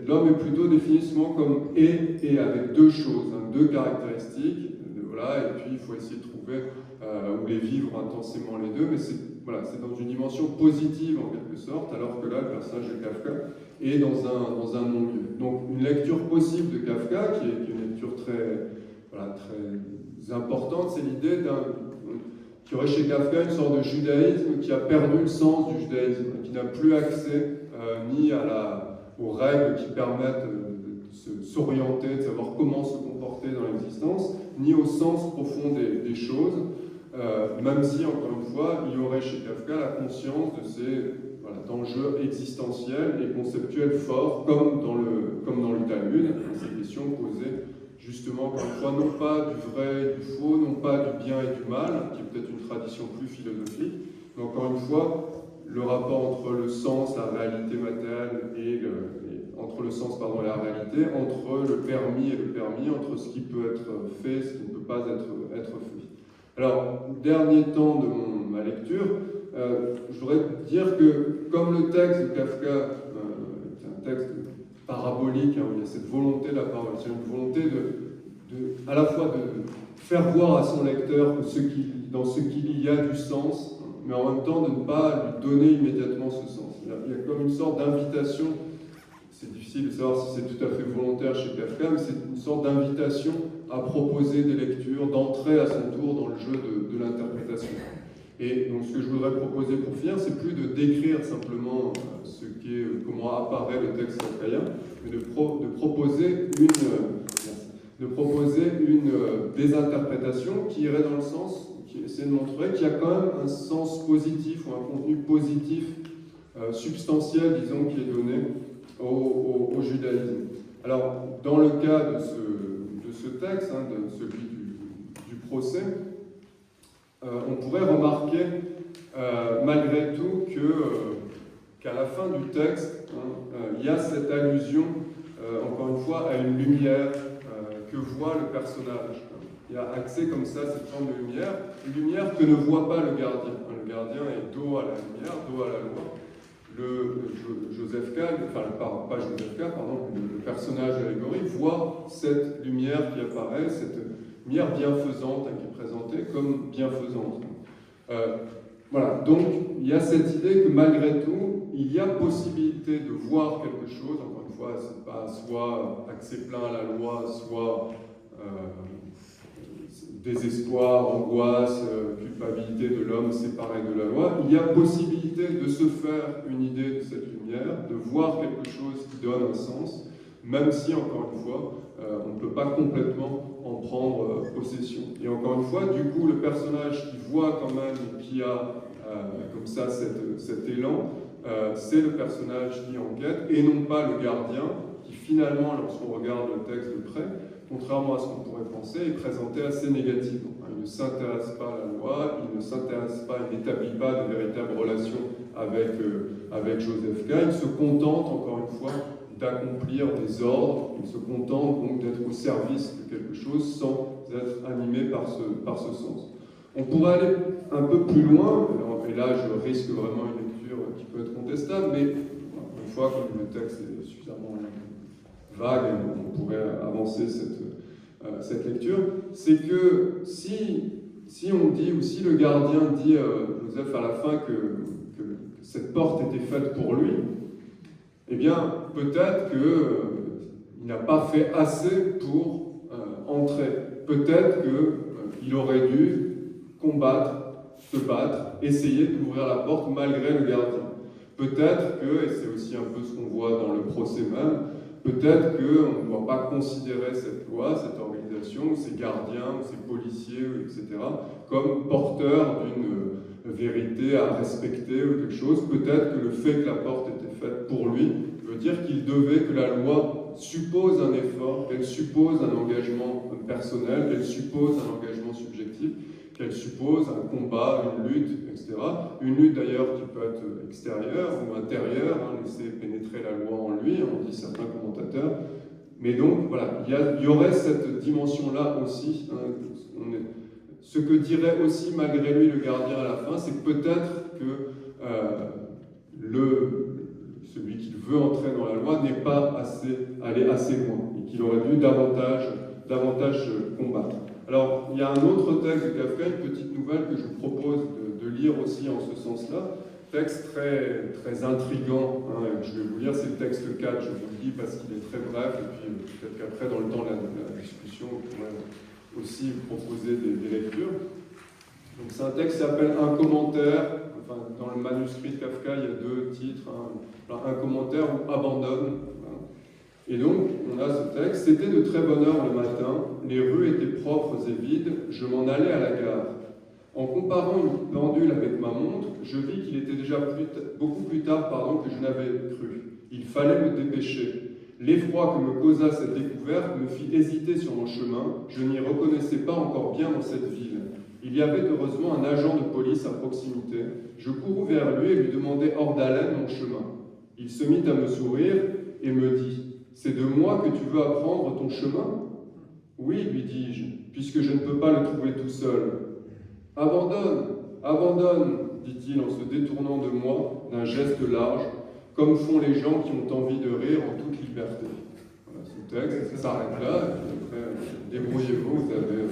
l'homme est plutôt défini souvent comme et avec deux choses, deux caractéristiques. Voilà, et puis il faut essayer de trouver ou les vivre intensément les deux, mais c'est voilà, c'est dans une dimension positive en quelque sorte, alors que là, le personnage de Kafka est dans un non-lieu. Donc une lecture possible de Kafka, qui est une lecture très importante, c'est l'idée qu'il y aurait chez Kafka une sorte de judaïsme qui a perdu le sens du judaïsme, qui n'a plus accès ni aux règles qui permettent de s'orienter, de savoir comment se comporter dans l'existence, ni au sens profond des choses, même si, encore une fois, il y aurait chez Kafka la conscience de ces d'enjeux existentiels et conceptuels forts, comme dans le Talmud, ces questions posées justement, encore une fois, non pas du vrai et du faux, non pas du bien et du mal, qui est peut-être une tradition plus philosophique, mais encore une fois, le rapport entre le sens, la réalité matérielle entre le sens et la réalité, entre le permis et le permis, entre ce qui peut être fait et ce qui ne peut pas être fait. Alors, dernier temps de ma lecture, je voudrais dire que, comme le texte de Kafka est un texte parabolique, où il y a cette volonté de la parole, c'est une volonté à la fois de faire voir à son lecteur que dans ce qu'il y a du sens, mais en même temps de ne pas lui donner immédiatement ce sens. Il y a comme une sorte d'invitation, c'est difficile de savoir si c'est tout à fait volontaire chez Kafka, mais c'est une sorte d'invitation à proposer des lectures, d'entrer à son tour dans le jeu de l'interprétation. Et donc ce que je voudrais proposer pour finir, c'est plus de décrire simplement comment apparaît le texte kafkaïen, mais de proposer une des interprétations qui irait dans le sens, qui essaie de montrer qu'il y a quand même un sens positif ou un contenu positif substantiel, disons, qui est donné au judaïsme. Alors, dans le cas de ce texte, de celui du procès, on pourrait remarquer malgré tout qu'à la fin du texte, il y a cette allusion, encore une fois, à une lumière que voit le personnage. Il y a accès comme ça à cette forme de lumière, une lumière que ne voit pas le gardien. Le gardien est dos à la lumière, dos à la loi. Joseph K, pas Joseph K, pardon, le personnage allégorie voit cette lumière qui apparaît, cette lumière bienfaisante qui est présentée comme bienfaisante. Voilà, donc il y a cette idée que malgré tout, il y a possibilité de voir quelque chose. Encore une fois, c'est pas soit accès plein à la loi, soit désespoir, angoisse, culpabilité de l'homme séparé de la loi. Il y a possibilité de se faire une idée de cette lumière, de voir quelque chose qui donne un sens, même si, encore une fois, on ne peut pas complètement en prendre possession. Et encore une fois, du coup, le personnage qui voit quand même, qui a comme ça cet élan, c'est le personnage qui enquête, et non pas le gardien, qui finalement, lorsqu'on regarde le texte de près, contrairement à ce qu'on pourrait penser, est présenté assez négativement. Il ne s'intéresse pas à la loi, il ne s'intéresse pas, il n'établit pas de véritable relation avec Joseph K. Il se contente, encore une fois, d'accomplir des ordres, il se contente donc d'être au service de quelque chose sans être animé par ce sens. On pourrait aller un peu plus loin, et là je risque vraiment une lecture qui peut être contestable, mais une fois que le texte est suffisamment vague, on pourrait avancer cette lecture, c'est que si on dit, ou si le gardien dit, Joseph à la fin, que cette porte était faite pour lui, eh bien, peut-être qu'il n'a pas fait assez pour entrer. Peut-être qu'il aurait dû combattre, se battre, essayer d'ouvrir la porte malgré le gardien. Peut-être que, et c'est aussi un peu ce qu'on voit dans le procès même, peut-être qu'on ne doit pas considérer cette loi, cette organisation, ou ces gardiens, ou ces policiers, etc., comme porteurs d'une vérité à respecter ou quelque chose. Peut-être que le fait que la porte était faite pour lui veut dire qu'il devait, que la loi suppose un effort, qu'elle suppose un engagement personnel, qu'elle suppose un engagement subjectif, qu'elle suppose un combat, une lutte, etc. Une lutte d'ailleurs qui peut être extérieure ou intérieure, laisser pénétrer la loi en lui, on dit certains commentateurs. Mais donc, voilà, il y aurait cette dimension-là aussi. Ce que dirait aussi, malgré lui, le gardien à la fin, c'est que peut-être que celui qui veut entrer dans la loi n'est pas allé assez loin, et qu'il aurait dû davantage combattre. Alors, il y a un autre texte de Kafka, une petite nouvelle que je vous propose de lire aussi en ce sens-là. Texte très, très intriguant, hein, je vais vous lire, c'est le texte 4, je vous le dis parce qu'il est très bref, et puis peut-être qu'après, dans le temps de la discussion, on pourrait aussi vous proposer des lectures. Donc c'est un texte qui s'appelle Un commentaire, enfin, dans le manuscrit de Kafka, il y a 2 titres, hein, Un commentaire ou Abandonne. Et donc, on a ce texte. C'était de très bonne heure le matin, les rues étaient propres et vides, je m'en allais à la gare. En comparant une pendule avec ma montre, je vis qu'il était déjà beaucoup plus tard que je n'avais cru. Il fallait me dépêcher. L'effroi que me causa cette découverte me fit hésiter sur mon chemin. Je n'y reconnaissais pas encore bien dans cette ville. Il y avait heureusement un agent de police à proximité. Je courus vers lui et lui demandai hors d'haleine mon chemin. Il se mit à me sourire et me dit « C'est de moi que tu veux apprendre ton chemin ?»« Oui, lui dis-je, puisque je ne peux pas le trouver tout seul. »« Abandonne, abandonne, dit-il en se détournant de moi d'un geste large, comme font les gens qui ont envie de rire en toute liberté. » Voilà, ce texte s'arrête là, et puis après, débrouillez-vous, vous avez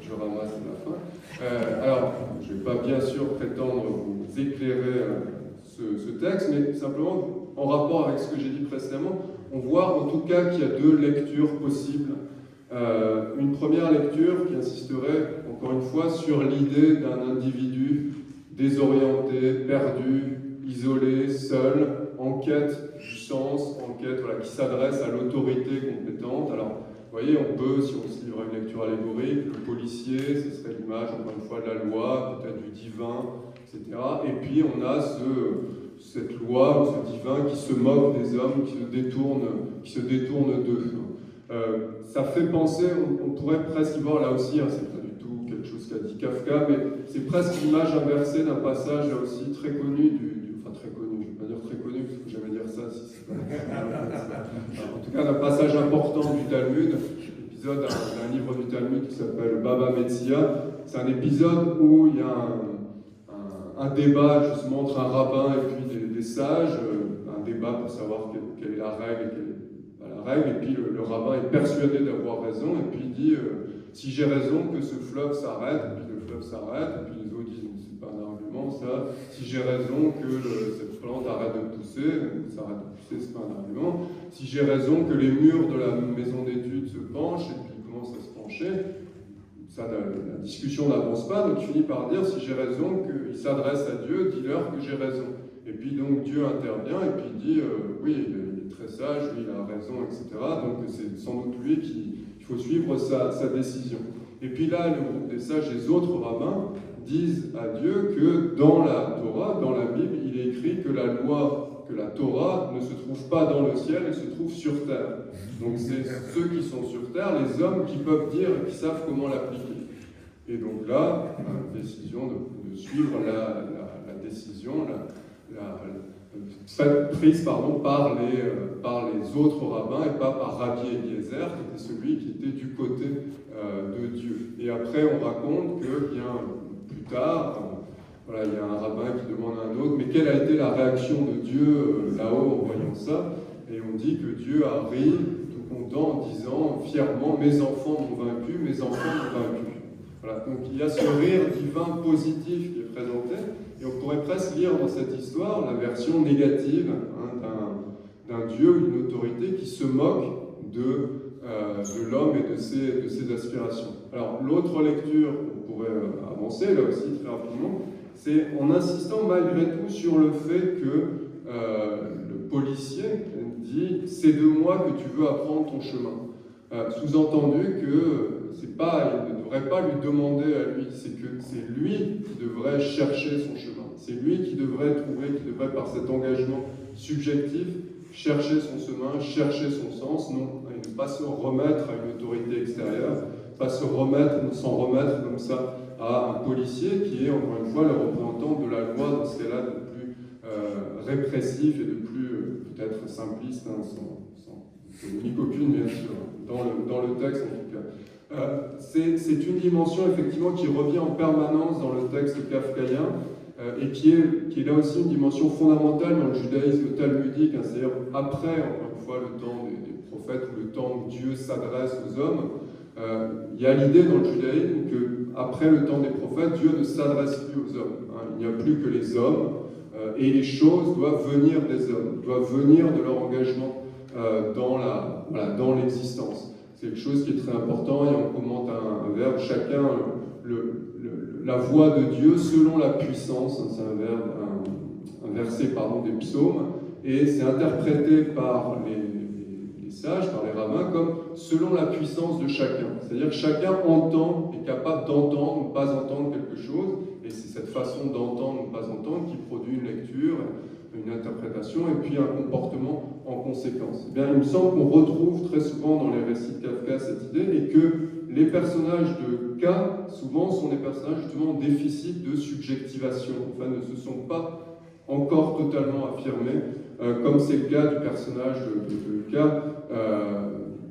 je ramasse à la fin. Alors, je ne vais pas bien sûr prétendre vous éclairer ce texte, mais simplement, en rapport avec ce que j'ai dit précédemment, on voit en tout cas qu'il y a 2 lectures possibles. Une première lecture qui insisterait, encore une fois, sur l'idée d'un individu désorienté, perdu, isolé, seul, en quête du sens, en quête, voilà, qui s'adresse à l'autorité compétente. Alors, vous voyez, on peut, si on se livre à une lecture allégorique, le policier, ce serait l'image, encore une fois, de la loi, peut-être du divin, etc. Et puis, on a cette loi ou ce divin qui se moque des hommes, qui se détourne d'eux. Ça fait penser, on pourrait presque y voir là aussi, hein, c'est pas du tout quelque chose qu'a dit Kafka, mais c'est presque l'image inversée d'un passage là aussi très connu, enfin très connu, je ne vais pas dire très connu, parce que j'allais dire ça si c'est pas... en tout cas d'un passage important du Talmud, épisode d'un livre du Talmud qui s'appelle Baba Metzia. C'est un épisode où il y a un débat justement entre un rabbin et puis des sages, un débat pour savoir quelle est la règle et quelle est la règle, et puis le rabbin est persuadé d'avoir raison, et puis il dit si j'ai raison que ce fleuve s'arrête, et puis le fleuve s'arrête, et puis les autres disent c'est pas un argument ça, si j'ai raison que cette plante arrête de pousser, ça arrête de pousser, c'est pas un argument, si j'ai raison que les murs de la maison d'études se penchent, et puis ils commencent à se pencher, ça, la discussion n'avance pas, donc il finit par dire si j'ai raison qu'il s'adresse à Dieu, dis-leur que j'ai raison. Et puis donc Dieu intervient et puis il dit oui, il est très sage, lui il a raison, etc. Donc c'est sans doute lui qu'il faut suivre sa décision. Et puis là, le groupe des sages, les autres rabbins, disent à Dieu que dans la Torah, dans la Bible, il est écrit que la loi, que la Torah ne se trouve pas dans le ciel, elle se trouve sur terre. Donc c'est ceux qui sont sur terre, les hommes qui peuvent dire et qui savent comment l'appliquer. Et donc là, décision de suivre la décision, prise par les autres rabbins et pas par Rabbi Eliezer, qui était celui qui était du côté de Dieu. Et après, on raconte que bien plus tard, voilà, il y a un rabbin qui demande à un autre, mais quelle a été la réaction de Dieu là-haut en voyant ça? Et on dit que Dieu a ri, tout content, en disant fièrement, mes enfants m'ont vaincu, mes enfants m'ont vaincu. Voilà, donc il y a ce rire divin positif qui est présenté, et on pourrait presque lire dans cette histoire la version négative d'un Dieu ou d'une autorité qui se moque de l'homme et de ses aspirations. Alors l'autre lecture, on pourrait avancer là aussi très rapidement, c'est en insistant malgré tout sur le fait que le policier dit « c'est de moi que tu veux apprendre ton chemin ». Sous-entendu que il ne devrait pas lui demander à lui, c'est que c'est lui qui devrait chercher son chemin. C'est lui qui devrait par cet engagement subjectif, chercher son chemin, chercher son sens, non, et ne pas se remettre à une autorité extérieure, pas s'en remettre comme ça à un policier qui est, encore une fois, le représentant de la loi dans ce cas-là de plus répressif et de plus peut-être simpliste, hein, sans polémique aucune, bien sûr, dans le texte en tout cas. C'est une dimension effectivement qui revient en permanence dans le texte kafkaïen et qui est là aussi une dimension fondamentale dans le judaïsme talmudique, hein, c'est-à-dire après, encore une fois, le temps des prophètes ou le temps où Dieu s'adresse aux hommes, Il y a l'idée dans le judaïsme qu'après le temps des prophètes, Dieu ne s'adresse plus aux hommes. Il n'y a plus que les hommes, et les choses doivent venir des hommes, doivent venir de leur engagement dans l'existence. C'est quelque chose qui est très important, et on commente un verbe, chacun, la voix de Dieu selon la puissance, c'est un verset des psaumes, et c'est interprété par les sages, par les rabbins, comme selon la puissance de chacun. C'est-à-dire que chacun est capable d'entendre ou pas entendre quelque chose, et c'est cette façon d'entendre ou pas entendre qui produit une lecture, une interprétation, et puis un comportement en conséquence. Eh bien, il me semble qu'on retrouve très souvent dans les récits de Kafka cette idée, et que les personnages de K, souvent, sont des personnages justement en déficit de subjectivation, enfin ne se sont pas encore totalement affirmés, comme c'est le cas du personnage de K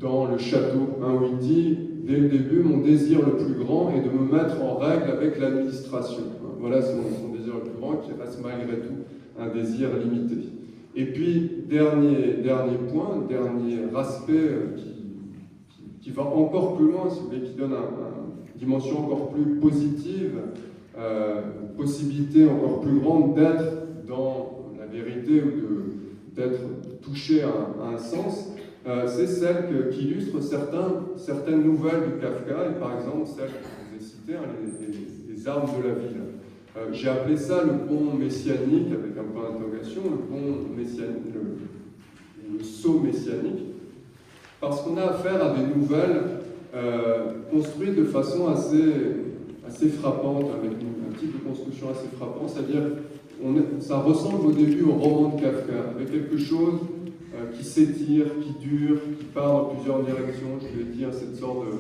dans le château, où il dit dès le début, mon désir le plus grand est de me mettre en règle avec l'administration. Voilà son désir le plus grand, qui reste malgré tout un désir limité. Et puis, dernier point, dernier aspect qui va encore plus loin, si vous voulez, qui donne une dimension encore plus positive, une possibilité encore plus grande d'être dans la vérité ou d'être touché à un sens, c'est celle qui illustre certaines nouvelles de Kafka, et par exemple celle que je vous ai citée, les armes de la ville. J'ai appelé ça le pont messianique, avec un point d'interrogation, le pont messianique, le saut messianique, parce qu'on a affaire à des nouvelles construites de façon assez frappante, avec un type de construction assez frappant, c'est-à-dire ça ressemble au début au roman de Kafka, avec quelque chose qui s'étire, qui dure, qui part dans plusieurs directions. Je l'ai dit, cette sorte de...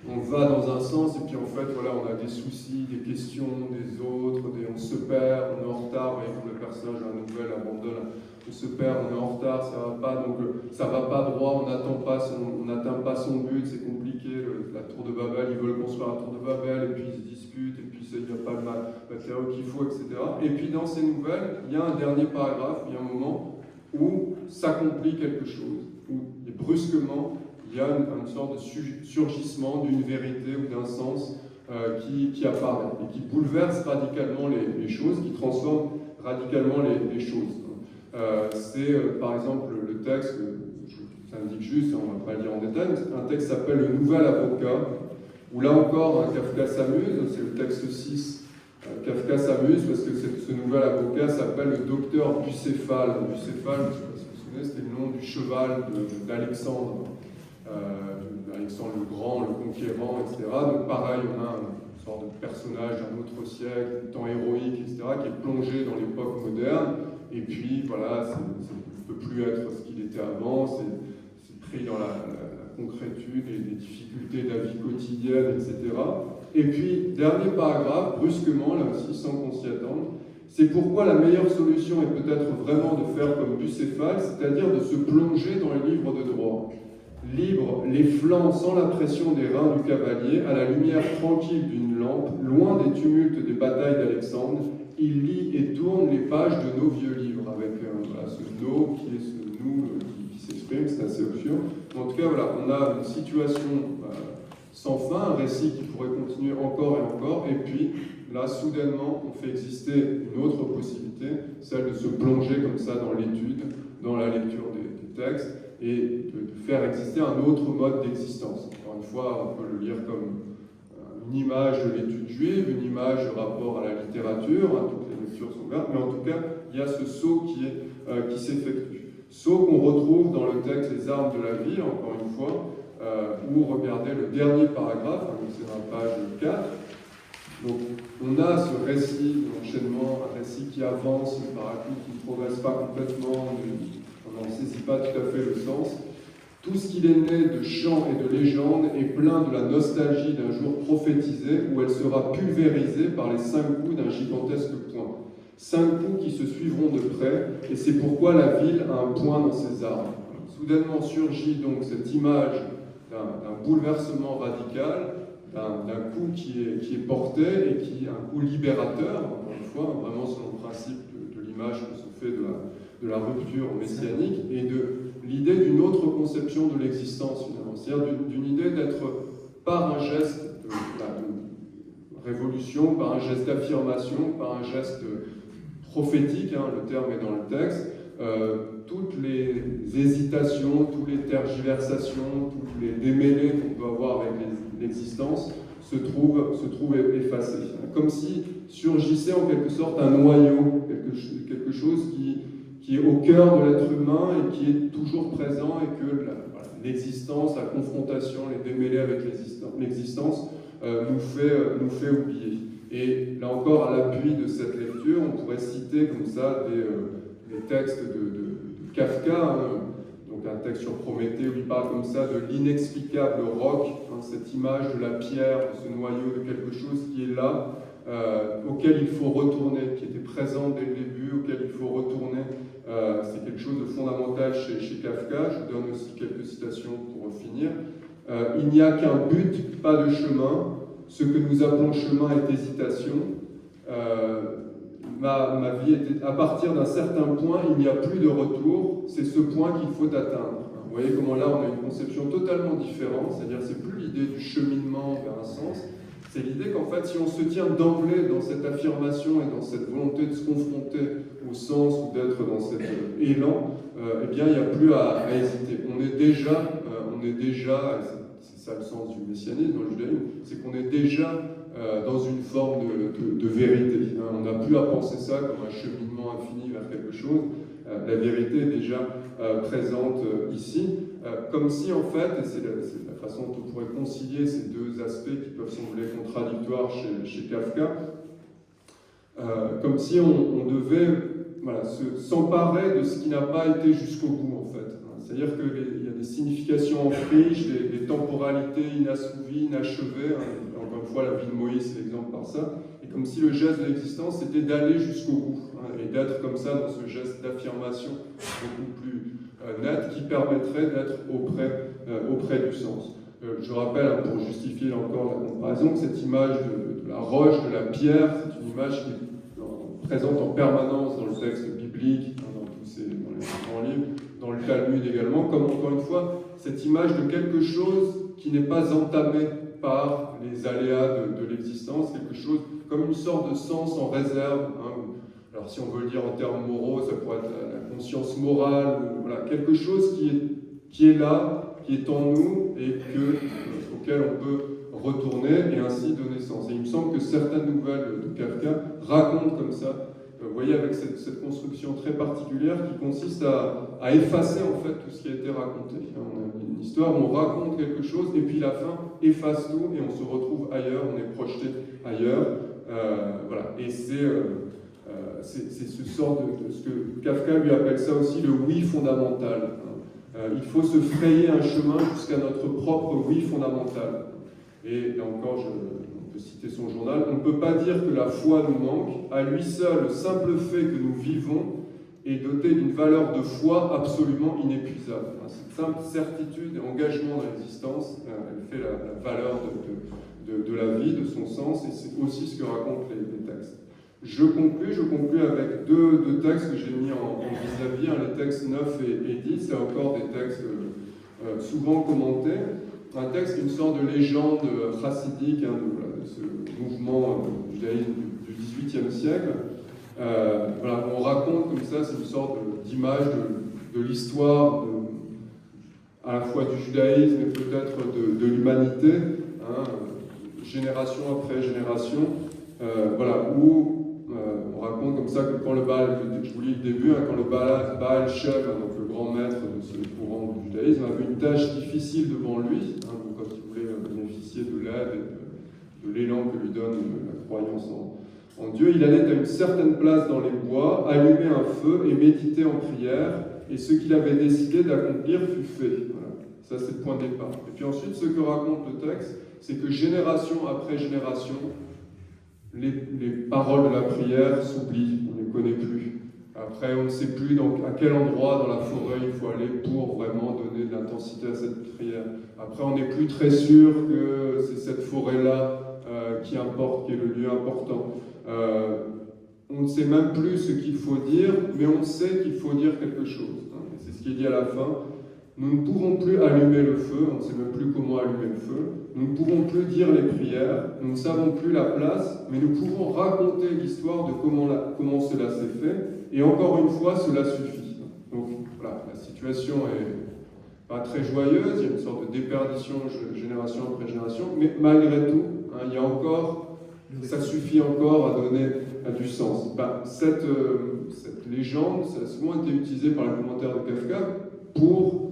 On va dans un sens, et puis en fait, voilà, on a des soucis, des questions des autres, on se perd, on est en retard, vous voyez, comme le personnage de la nouvelle abandonne, on se perd, on est en retard, ça va pas, donc ça va pas droit, on n'atteint pas son but, c'est compliqué, la tour de Babel, ils veulent construire la tour de Babel, et puis ils se disputent, et puis il n'y a pas le matériau qu'il faut, etc. Et puis dans ces nouvelles, il y a un dernier paragraphe, il y a un moment où s'accomplit quelque chose, où brusquement, il y a une sorte de surgissement d'une vérité ou d'un sens qui apparaît et qui bouleverse radicalement les choses, qui transforme radicalement les choses. C'est par exemple le texte, ça indique juste, on ne va pas le lire en détail, un texte qui s'appelle Le Nouvel Avocat, où là encore Kafka s'amuse, c'est le texte 6. Kafka s'amuse parce que ce nouvel avocat s'appelle le docteur Bucéphale. Bucéphale, je ne sais pas si vous vous souvenez, c'était le nom du cheval d'Alexandre. Alexandre le Grand, le Conquérant, etc. Donc pareil, on a une sorte de personnage d'un autre siècle, du temps héroïque, etc., qui est plongé dans l'époque moderne, et puis voilà, ça ne peut plus être ce qu'il était avant, c'est pris dans la concrétude et les difficultés de la vie quotidienne, etc. Et puis, dernier paragraphe, brusquement, là aussi, sans qu'on s'y attende, c'est pourquoi la meilleure solution est peut-être vraiment de faire comme Bucéphale, c'est-à-dire de se plonger dans les livres de droit. Libre, les flancs sans la pression des reins du cavalier, à la lumière tranquille d'une lampe, loin des tumultes des batailles d'Alexandre, il lit et tourne les pages de nos vieux livres, avec ce « nos » qui est ce « nous » qui s'exprime, c'est assez obscur. En tout cas, voilà, on a une situation sans fin, un récit qui pourrait continuer encore et encore, et puis là, soudainement, on fait exister une autre possibilité, celle de se plonger comme ça dans l'étude, dans la lecture des textes, et de faire exister un autre mode d'existence. Encore une fois, on peut le lire comme une image de l'étude juive, une image de rapport à la littérature, toutes les lectures sont ouvertes, mais en tout cas, il y a ce saut qui s'effectue. Saut qu'on retrouve dans le texte Les armes de la vie, encore une fois, où, regardez le dernier paragraphe, c'est dans la page 4, donc on a ce récit d'enchaînement, un récit qui avance, mais par contre qui ne progresse pas complètement, on n'en saisit pas tout à fait le sens. Tout ce qu'il est né de chants et de légendes est plein de la nostalgie d'un jour prophétisé où elle sera pulvérisée par les 5 coups d'un gigantesque poing. 5 coups qui se suivront de près, et c'est pourquoi la ville a un point dans ses armes. Soudainement surgit donc cette image d'un bouleversement radical, d'un coup qui est porté et qui est un coup libérateur, encore une fois, vraiment selon le principe de l'image qu'on se fait de la rupture messianique et de l'idée d'une autre conception de l'existence, finalement. C'est-à-dire d'une idée d'être par un geste de révolution, par un geste d'affirmation, par un geste prophétique, le terme est dans le texte, toutes les hésitations, toutes les tergiversations, tous les démêlés qu'on peut avoir avec l'existence se trouvent effacés. Comme si surgissait en quelque sorte un noyau, quelque chose qui est au cœur de l'être humain et qui est toujours présent, et que l'existence, la confrontation, les démêlés avec l'existence nous fait oublier. Et là encore, à l'appui de cette lecture, on pourrait citer comme ça des textes de Kafka, donc un texte sur Prométhée où il parle comme ça de l'inexplicable roc, cette image de la pierre, de ce noyau, de quelque chose qui est là, auquel il faut retourner, qui était présent dès le début, auquel il faut retourner. C'est quelque chose de fondamental chez Kafka. Je donne aussi quelques citations pour finir. Il n'y a qu'un but, pas de chemin. Ce que nous appelons chemin est hésitation. Ma vie était, à partir d'un certain point, il n'y a plus de retour. C'est ce point qu'il faut atteindre. Vous voyez comment là on a une conception totalement différente, c'est-à-dire c'est plus l'idée du cheminement vers un sens, c'est l'idée qu'en fait si on se tient d'emblée dans cette affirmation et dans cette volonté de se confronter au sens ou d'être dans cet élan, eh bien il n'y a plus à hésiter. On est déjà, c'est ça le sens du messianisme dans le judaïsme, c'est qu'on est déjà dans une forme de vérité. On n'a plus à penser ça comme un cheminement infini vers quelque chose. La vérité est déjà présente ici, comme si en fait, et c'est la façon dont on pourrait concilier ces deux aspects qui peuvent sembler contradictoires chez Kafka, comme si on devait s'emparer de ce qui n'a pas été jusqu'au bout en fait. C'est-à-dire qu'il y a des significations en friche, des temporalités inassouvies, inachevées. Encore une fois, la vie de Moïse, c'est l'exemple par ça. Et comme si le geste de l'existence, c'était d'aller jusqu'au bout. Et d'être comme ça dans ce geste d'affirmation beaucoup plus net qui permettrait d'être auprès du sens. Je rappelle, pour justifier encore la comparaison, que cette image de la roche, de la pierre, c'est une image qui est présente en permanence dans le texte biblique, dans les grands livres, dans le Talmud également, comme encore une fois, cette image de quelque chose qui n'est pas entamé par les aléas de l'existence, quelque chose comme une sorte de sens en réserve. Alors si on veut le dire en termes moraux, ça pourrait être la conscience morale, ou, voilà, quelque chose qui est là, qui est en nous, et auquel on peut retourner et ainsi donner sens. Et il me semble que certaines nouvelles de Kafka racontent comme ça, vous voyez, avec cette construction très particulière qui consiste à effacer en fait tout ce qui a été raconté. On a une histoire où on raconte quelque chose et puis la fin efface tout et on se retrouve ailleurs, on est projeté ailleurs. Voilà. Et c'est ce sort de ce que Kafka lui appelle ça aussi le oui fondamental. Il faut se frayer un chemin jusqu'à notre propre oui fondamental. Et là encore, on peut citer son journal, on ne peut pas dire que la foi nous manque. À lui seul, le simple fait que nous vivons est doté d'une valeur de foi absolument inépuisable. Cette simple certitude et engagement dans l'existence, elle fait la valeur de la vie, de son sens, et c'est aussi ce que racontent les textes. Je conclus avec deux textes que j'ai mis en vis-à-vis, les textes 9 et 10, c'est encore des textes souvent commentés. Un texte qui est une sorte de légende chassidique, de ce mouvement judaïsme du XVIIIe siècle. On raconte comme ça, c'est une sorte d'image de l'histoire, à la fois du judaïsme et peut-être de l'humanité, génération après génération, où on raconte comme ça que quand le Baal, je vous lis le début, quand le Baal Shem, donc le grand maître de ce courant du judaïsme, avait une tâche difficile devant lui, quand il voulait bénéficier de l'aide et de l'élan que lui donne la croyance en Dieu, il allait à une certaine place dans les bois, allumer un feu et méditer en prière, et ce qu'il avait décidé d'accomplir fut fait. Voilà. Ça, c'est le point de départ. Et puis ensuite, ce que raconte le texte, c'est que génération après génération, les paroles de la prière s'oublient, on ne les connaît plus. Après, on ne sait plus à quel endroit dans la forêt il faut aller pour vraiment donner de l'intensité à cette prière. Après, on n'est plus très sûr que c'est cette forêt-là qui importe, qui est le lieu important. On ne sait même plus ce qu'il faut dire, mais on sait qu'il faut dire quelque chose. C'est ce qui est dit à la fin. Nous ne pourrons plus allumer le feu, on ne sait même plus comment allumer le feu. Nous ne pouvons plus dire les prières, nous ne savons plus la place, mais nous pouvons raconter l'histoire de comment cela s'est fait, et encore une fois, cela suffit. Donc voilà, la situation est pas très joyeuse, il y a une sorte de déperdition génération après génération, mais malgré tout, il y a encore, ça suffit encore à donner du sens. Cette légende, ça a souvent été utilisé par les commentaires de Kafka pour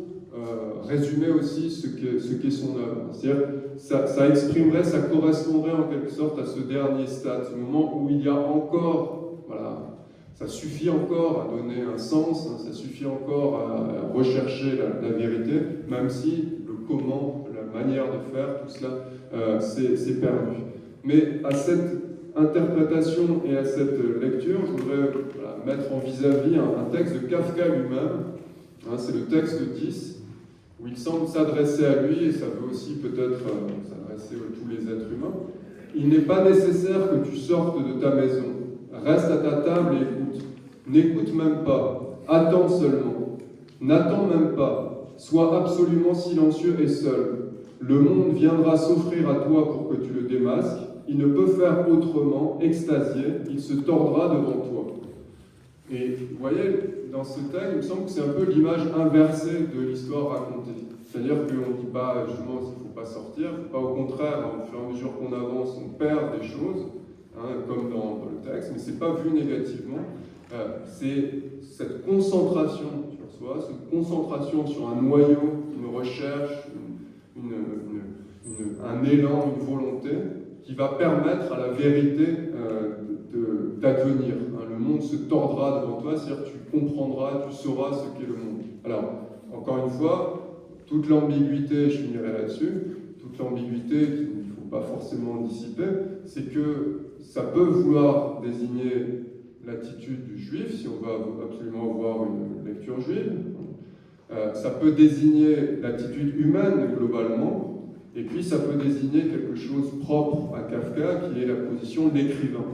résumer aussi ce qu'est son œuvre. C'est-à-dire, ça exprimerait, ça correspondrait en quelque sorte à ce dernier stade, ce moment où il y a encore, voilà, ça suffit encore à donner un sens, ça suffit encore à rechercher la vérité, même si le comment, la manière de faire, tout cela, c'est perdu. Mais à cette interprétation et à cette lecture, je voudrais mettre en vis-à-vis un texte de Kafka lui-même. C'est le texte 10, où il semble s'adresser à lui, et ça veut aussi peut-être s'adresser à tous les êtres humains. Il n'est pas nécessaire que tu sortes de ta maison. Reste à ta table et écoute. N'écoute même pas. Attends seulement. N'attends même pas. Sois absolument silencieux et seul. Le monde viendra s'offrir à toi pour que tu le démasques. Il ne peut faire autrement, extasié. Il se tordra devant toi. Et vous voyez, dans ce texte, il me semble que c'est un peu l'image inversée de l'histoire racontée. C'est-à-dire qu'on ne dit pas, justement, qu'il ne faut pas sortir, pas au contraire, au fur et à mesure qu'on avance, on perd des choses, comme dans le texte, mais ce n'est pas vu négativement. C'est cette concentration sur soi, cette concentration sur un noyau, une recherche, un élan, une volonté, qui va permettre à la vérité d'advenir. Le monde se tordra devant toi, c'est-à-dire que tu comprendras, tu sauras ce qu'est le monde. Alors, encore une fois, toute l'ambiguïté, je finirai là-dessus, toute l'ambiguïté qu'il ne faut pas forcément dissiper, c'est que ça peut vouloir désigner l'attitude du juif, si on veut absolument avoir une lecture juive. Ça peut désigner l'attitude humaine globalement, et puis ça peut désigner quelque chose propre à Kafka, qui est la position d'écrivain.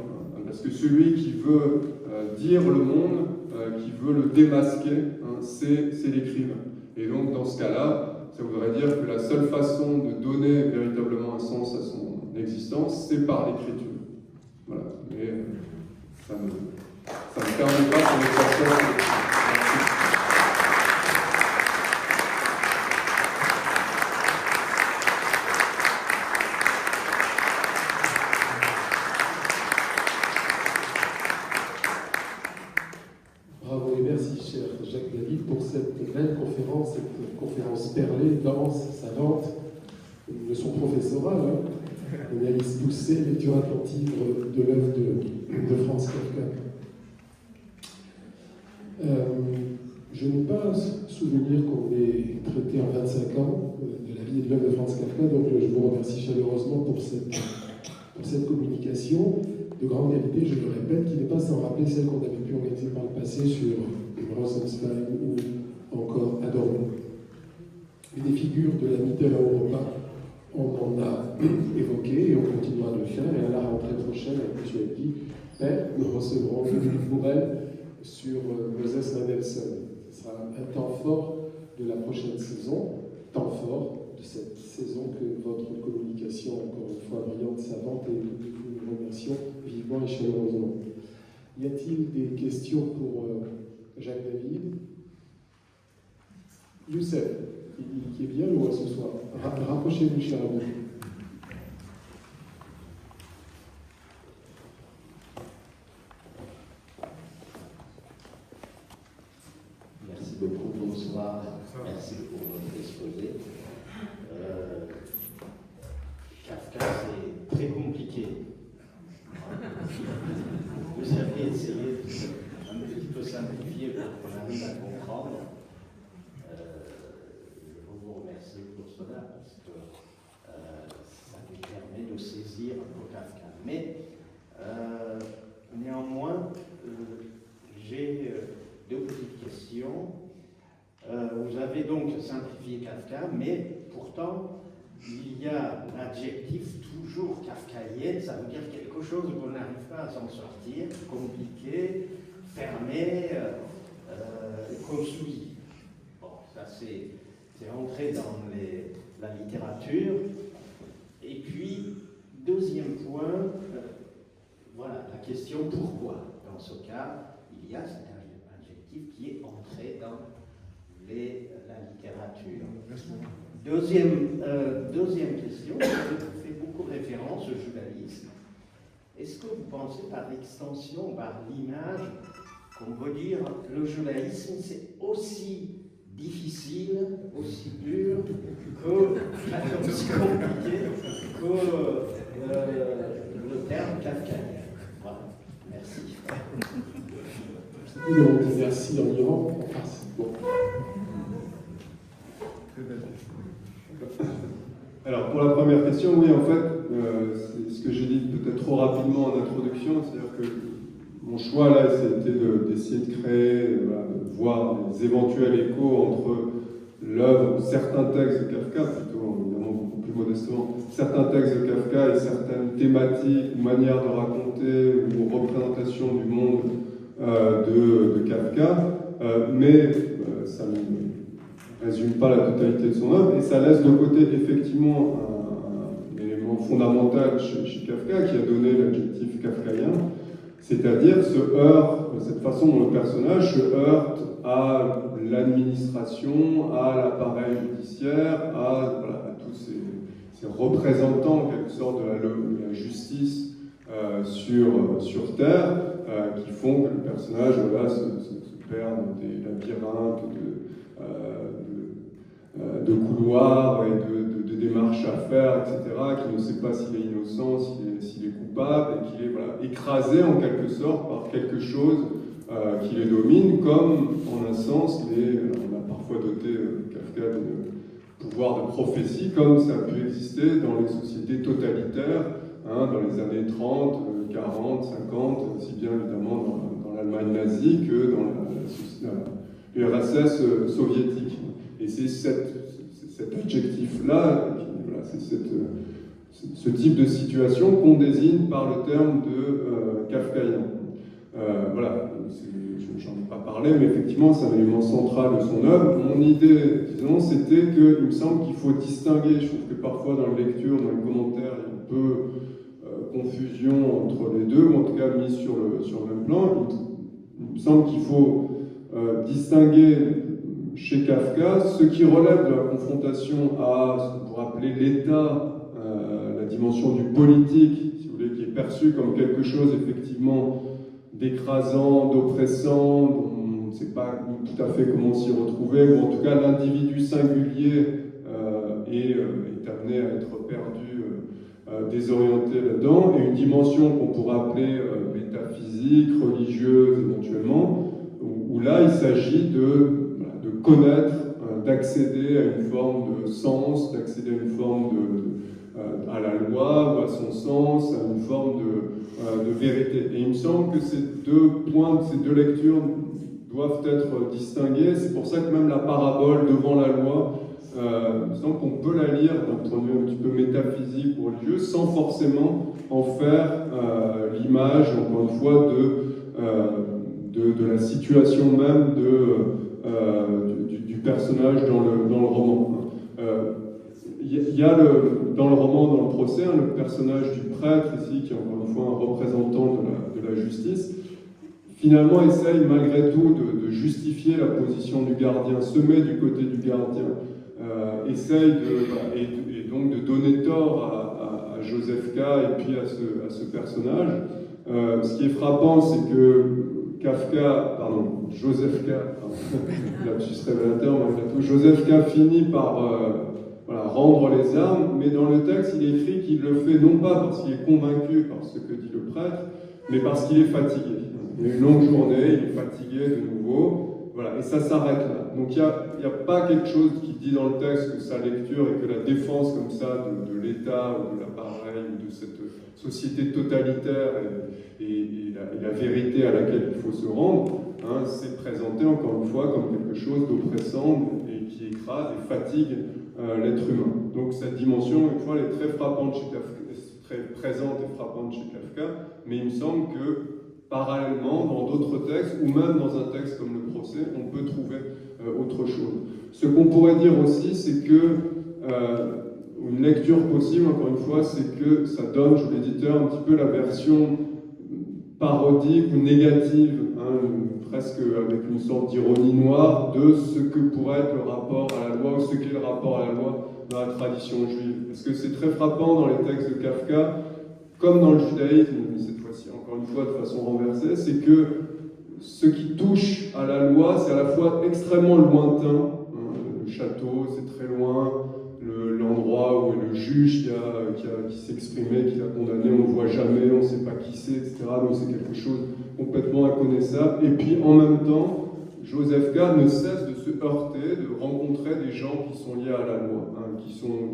Parce que celui qui veut dire le monde, qui veut le démasquer, c'est l'écrivain. Et donc dans ce cas-là, ça voudrait dire que la seule façon de donner véritablement un sens à son existence, c'est par l'écriture. Voilà. Mais ça ne permet pas son exercice. Bravo et merci, cher Jacques David, pour cette belle conférence, cette conférence perlée, dense, savante, une leçon professorale, analyse poussée, lecture attentive de l'œuvre de Franz Kafka. Je n'ai pas souvenir qu'on ait traité en 25 ans de la vie et de l'œuvre de Franz Kafka, donc je vous remercie chaleureusement pour cette communication de grande qualité, je le répète, qui n'est pas sans rappeler celle qu'on avait pu organiser par le passé sur Rosenstein ou encore Adorno. Une des figures de la Mittel Europa, on en a évoqué et on continuera de le faire, et à la rentrée prochaine, avec M. Eddy, nous recevrons Philippe Bourrel sur Moses Mendelssohn. Ce sera un temps fort de la prochaine saison, temps fort de cette saison que votre communication, encore une fois brillante, savante, et nous remercions vivement et chaleureusement. Y a-t-il des questions pour Jacques David? Youssef, qui est bien loin ce soir. Rapprochez-vous, cher ami. Merci beaucoup, bonsoir. Merci pour votre exposé. Kafka, c'est très compliqué. Vous avez essayé de un petit peu simplifier pour qu'on arrive à comprendre. Je vous remercie pour cela parce que ça nous permet de saisir un peu Kafka. Mais néanmoins, j'ai deux petites questions. Vous avez donc simplifié Kafka, mais pourtant, il y a l'adjectif toujours kafkaïen, ça veut dire quelque chose où on n'arrive pas à s'en sortir, compliqué, fermé, comme souillé. Bon, ça c'est entré dans la littérature. point, voilà, la question pourquoi. Dans ce cas, il y a cet adjectif qui est entré dans la littérature. Deuxième question, je fais beaucoup référence au judaïsme. Est-ce que vous pensez par extension, par l'image, qu'on peut dire que le judaïsme c'est aussi difficile, aussi dur que, aussi compliqué que le terme kafkaïen. Voilà, merci. On dit merci en Iran, en face. Bon. Alors, pour la première question, oui, en fait, c'est ce que j'ai dit peut-être trop rapidement en introduction, c'est-à-dire que mon choix là, c'était d'essayer de créer, de voir des éventuels échos entre l'œuvre, certains textes de Kafka, plutôt évidemment beaucoup plus modestement, certains textes de Kafka et certaines thématiques, manières de raconter ou représentations du monde de Kafka, mais ça ne résume pas la totalité de son œuvre et ça laisse de côté effectivement un élément fondamental chez Kafka qui a donné l'adjectif kafkaïen. C'est-à-dire cette façon dont le personnage se heurte à l'administration, à l'appareil judiciaire, à tous ces représentants en quelque sorte de la justice sur Terre, qui font que le personnage se perd dans des labyrinthes de couloirs et de démarches à faire, etc., qui ne sait pas s'il est innocent, s'il est coupable, et qu'il est écrasé en quelque sorte par quelque chose qui les domine, comme en un sens, on a parfois doté Kafka de pouvoir de prophétie, comme ça a pu exister dans les sociétés totalitaires, dans les années 30, 40, 50, aussi bien évidemment dans l'Allemagne nazie que dans l'URSS soviétique. Et c'est cet adjectif-là, c'est ce type de situation qu'on désigne par le terme de kafkaïen. Voilà, j'en ai pas parlé, mais effectivement, c'est un élément central de son œuvre. Mon idée, disons, c'était qu'il me semble qu'il faut distinguer, je trouve que parfois dans la lecture, dans les commentaires, il y a un peu confusion entre les deux, ou en tout cas mis sur le même plan. Il me semble qu'il faut distinguer chez Kafka ce qui relève de la confrontation à ce qu'on pourrait appeler l'État, la dimension du politique, si vous voulez, qui est perçue comme quelque chose effectivement d'écrasant, d'oppressant, dont on ne sait pas tout à fait comment s'y retrouver, ou en tout cas l'individu singulier est amené à être perdu, désorienté là-dedans, et une dimension qu'on pourrait appeler métaphysique, religieuse éventuellement, où là il s'agit de connaître, d'accéder à une forme de sens, d'accéder à une forme à la loi ou à son sens, à une forme de vérité. Et il me semble que ces deux points, ces deux lectures doivent être distinguées. C'est pour ça que même la parabole devant la loi, il me semble qu'on peut la lire d'un point de vue un petit peu métaphysique ou religieux, sans forcément en faire l'image, encore une fois, de la situation même du personnage dans le roman. Il y a dans le roman, dans le procès, le personnage du prêtre ici, qui est encore une fois un représentant de la justice, finalement essaye malgré tout de justifier la position du gardien, se met du côté du gardien, essaye et donc de donner tort à Joseph K. et puis à ce personnage. Ce qui est frappant, c'est que Joseph K. lapsus révélateur, Joseph K. finit par rendre les armes, mais dans le texte, il écrit qu'il le fait non pas parce qu'il est convaincu par ce que dit le prêtre, mais parce qu'il est fatigué. Il y a une longue journée, il est fatigué de nouveau, voilà, et ça s'arrête là. Donc il n'y a pas quelque chose qui dit dans le texte que sa lecture et que la défense comme ça de l'État ou de l'appareil ou de cette société totalitaire et la vérité à laquelle il faut se rendre, c'est présenté encore une fois comme quelque chose d'oppressant et qui écrase et fatigue l'être humain. Donc cette dimension, une fois, elle est très frappante chez Kafka, très présente et frappante chez Kafka, mais il me semble que parallèlement, dans d'autres textes, ou même dans un texte comme le procès, on peut trouver autre chose. Ce qu'on pourrait dire aussi, c'est que une lecture possible, encore une fois, c'est que ça donne, je l'éditeur, un petit peu la version parodique ou négative, hein, presque avec une sorte d'ironie noire, de ce que pourrait être le rapport à la loi, ou ce qu'est le rapport à la loi dans la tradition juive. Parce que c'est très frappant dans les textes de Kafka, comme dans le judaïsme, mais cette fois-ci, encore une fois, de façon renversée, c'est que ce qui touche à la loi, c'est à la fois extrêmement lointain, hein, le château, c'est très loin, l'endroit où est le juge qui s'exprimait, qui l'a condamné, on ne le voit jamais, on ne sait pas qui c'est, etc. Donc c'est quelque chose complètement inconnaissable. Et puis en même temps, Joseph K. ne cesse de se heurter, de rencontrer des gens qui sont liés à la loi, hein,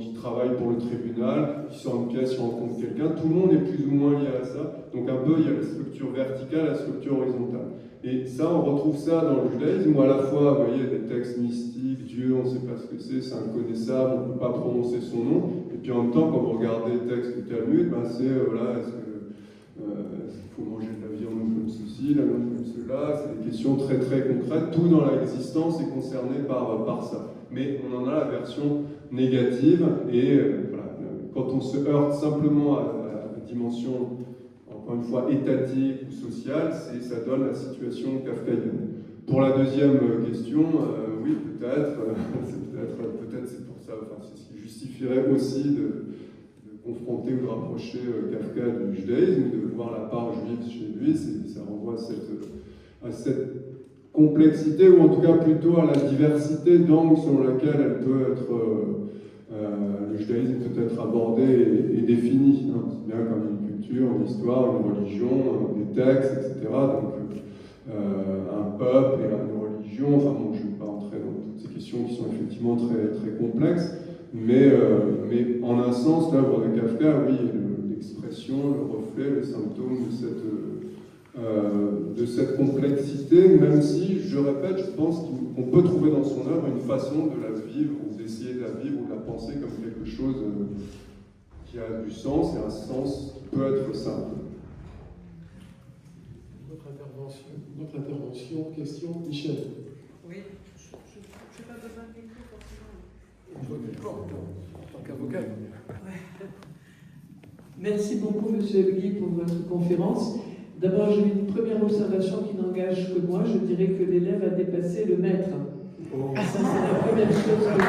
qui travaillent pour le tribunal, qui sont en pièce, qui rencontrent quelqu'un. Tout le monde est plus ou moins lié à ça. Donc un peu, il y a la structure verticale, la structure horizontale. Et ça, on retrouve ça dans le judaïsme, où à la fois, vous voyez, des textes mystiques, Dieu, on ne sait pas ce que c'est inconnaissable, on ne peut pas prononcer son nom. Et puis en même temps, quand vous regardez les textes du Talmud, ben c'est, est-ce qu'il faut manger de la viande comme ceci, la viande comme cela, c'est des questions très très concrètes. Tout dans l'existence est concerné par ça. Mais on en a la version négative, et voilà, quand on se heurte simplement à la dimension, encore une fois, étatique ou sociale, ça donne la situation kafkaïenne. Pour la deuxième question, oui, peut-être, peut-être c'est pour ça, enfin, c'est ce qui justifierait aussi de confronter ou de rapprocher Kafka du judaïsme, de voir la part juive chez lui, ça renvoie à cette complexité, ou en tout cas plutôt à la diversité d'angles selon laquelle elle peut être, le judaïsme peut être abordé et défini, hein. C'est bien comme une culture, une histoire, une religion, des textes, etc. Donc un peuple et une religion, enfin bon, je ne vais pas entrer dans toutes ces questions qui sont effectivement très, très complexes, mais en un sens, l'œuvre de Kafka, oui, l'expression, le reflet, le symptôme de cette complexité, même si, je répète, je pense qu'on peut trouver dans son œuvre une façon de la vivre, ou d'essayer de la vivre, ou de la penser comme quelque chose qui a du sens, et un sens qui peut être simple. Notre intervention, question, Michel. Oui, je n'ai pas besoin de micro forcément. En tant qu'avocat. Merci beaucoup, Monsieur Guy, pour votre conférence. D'abord, j'ai une première observation qui n'engage que moi. Je dirais que l'élève a dépassé le maître. Oh. Ça, c'est la première chose que je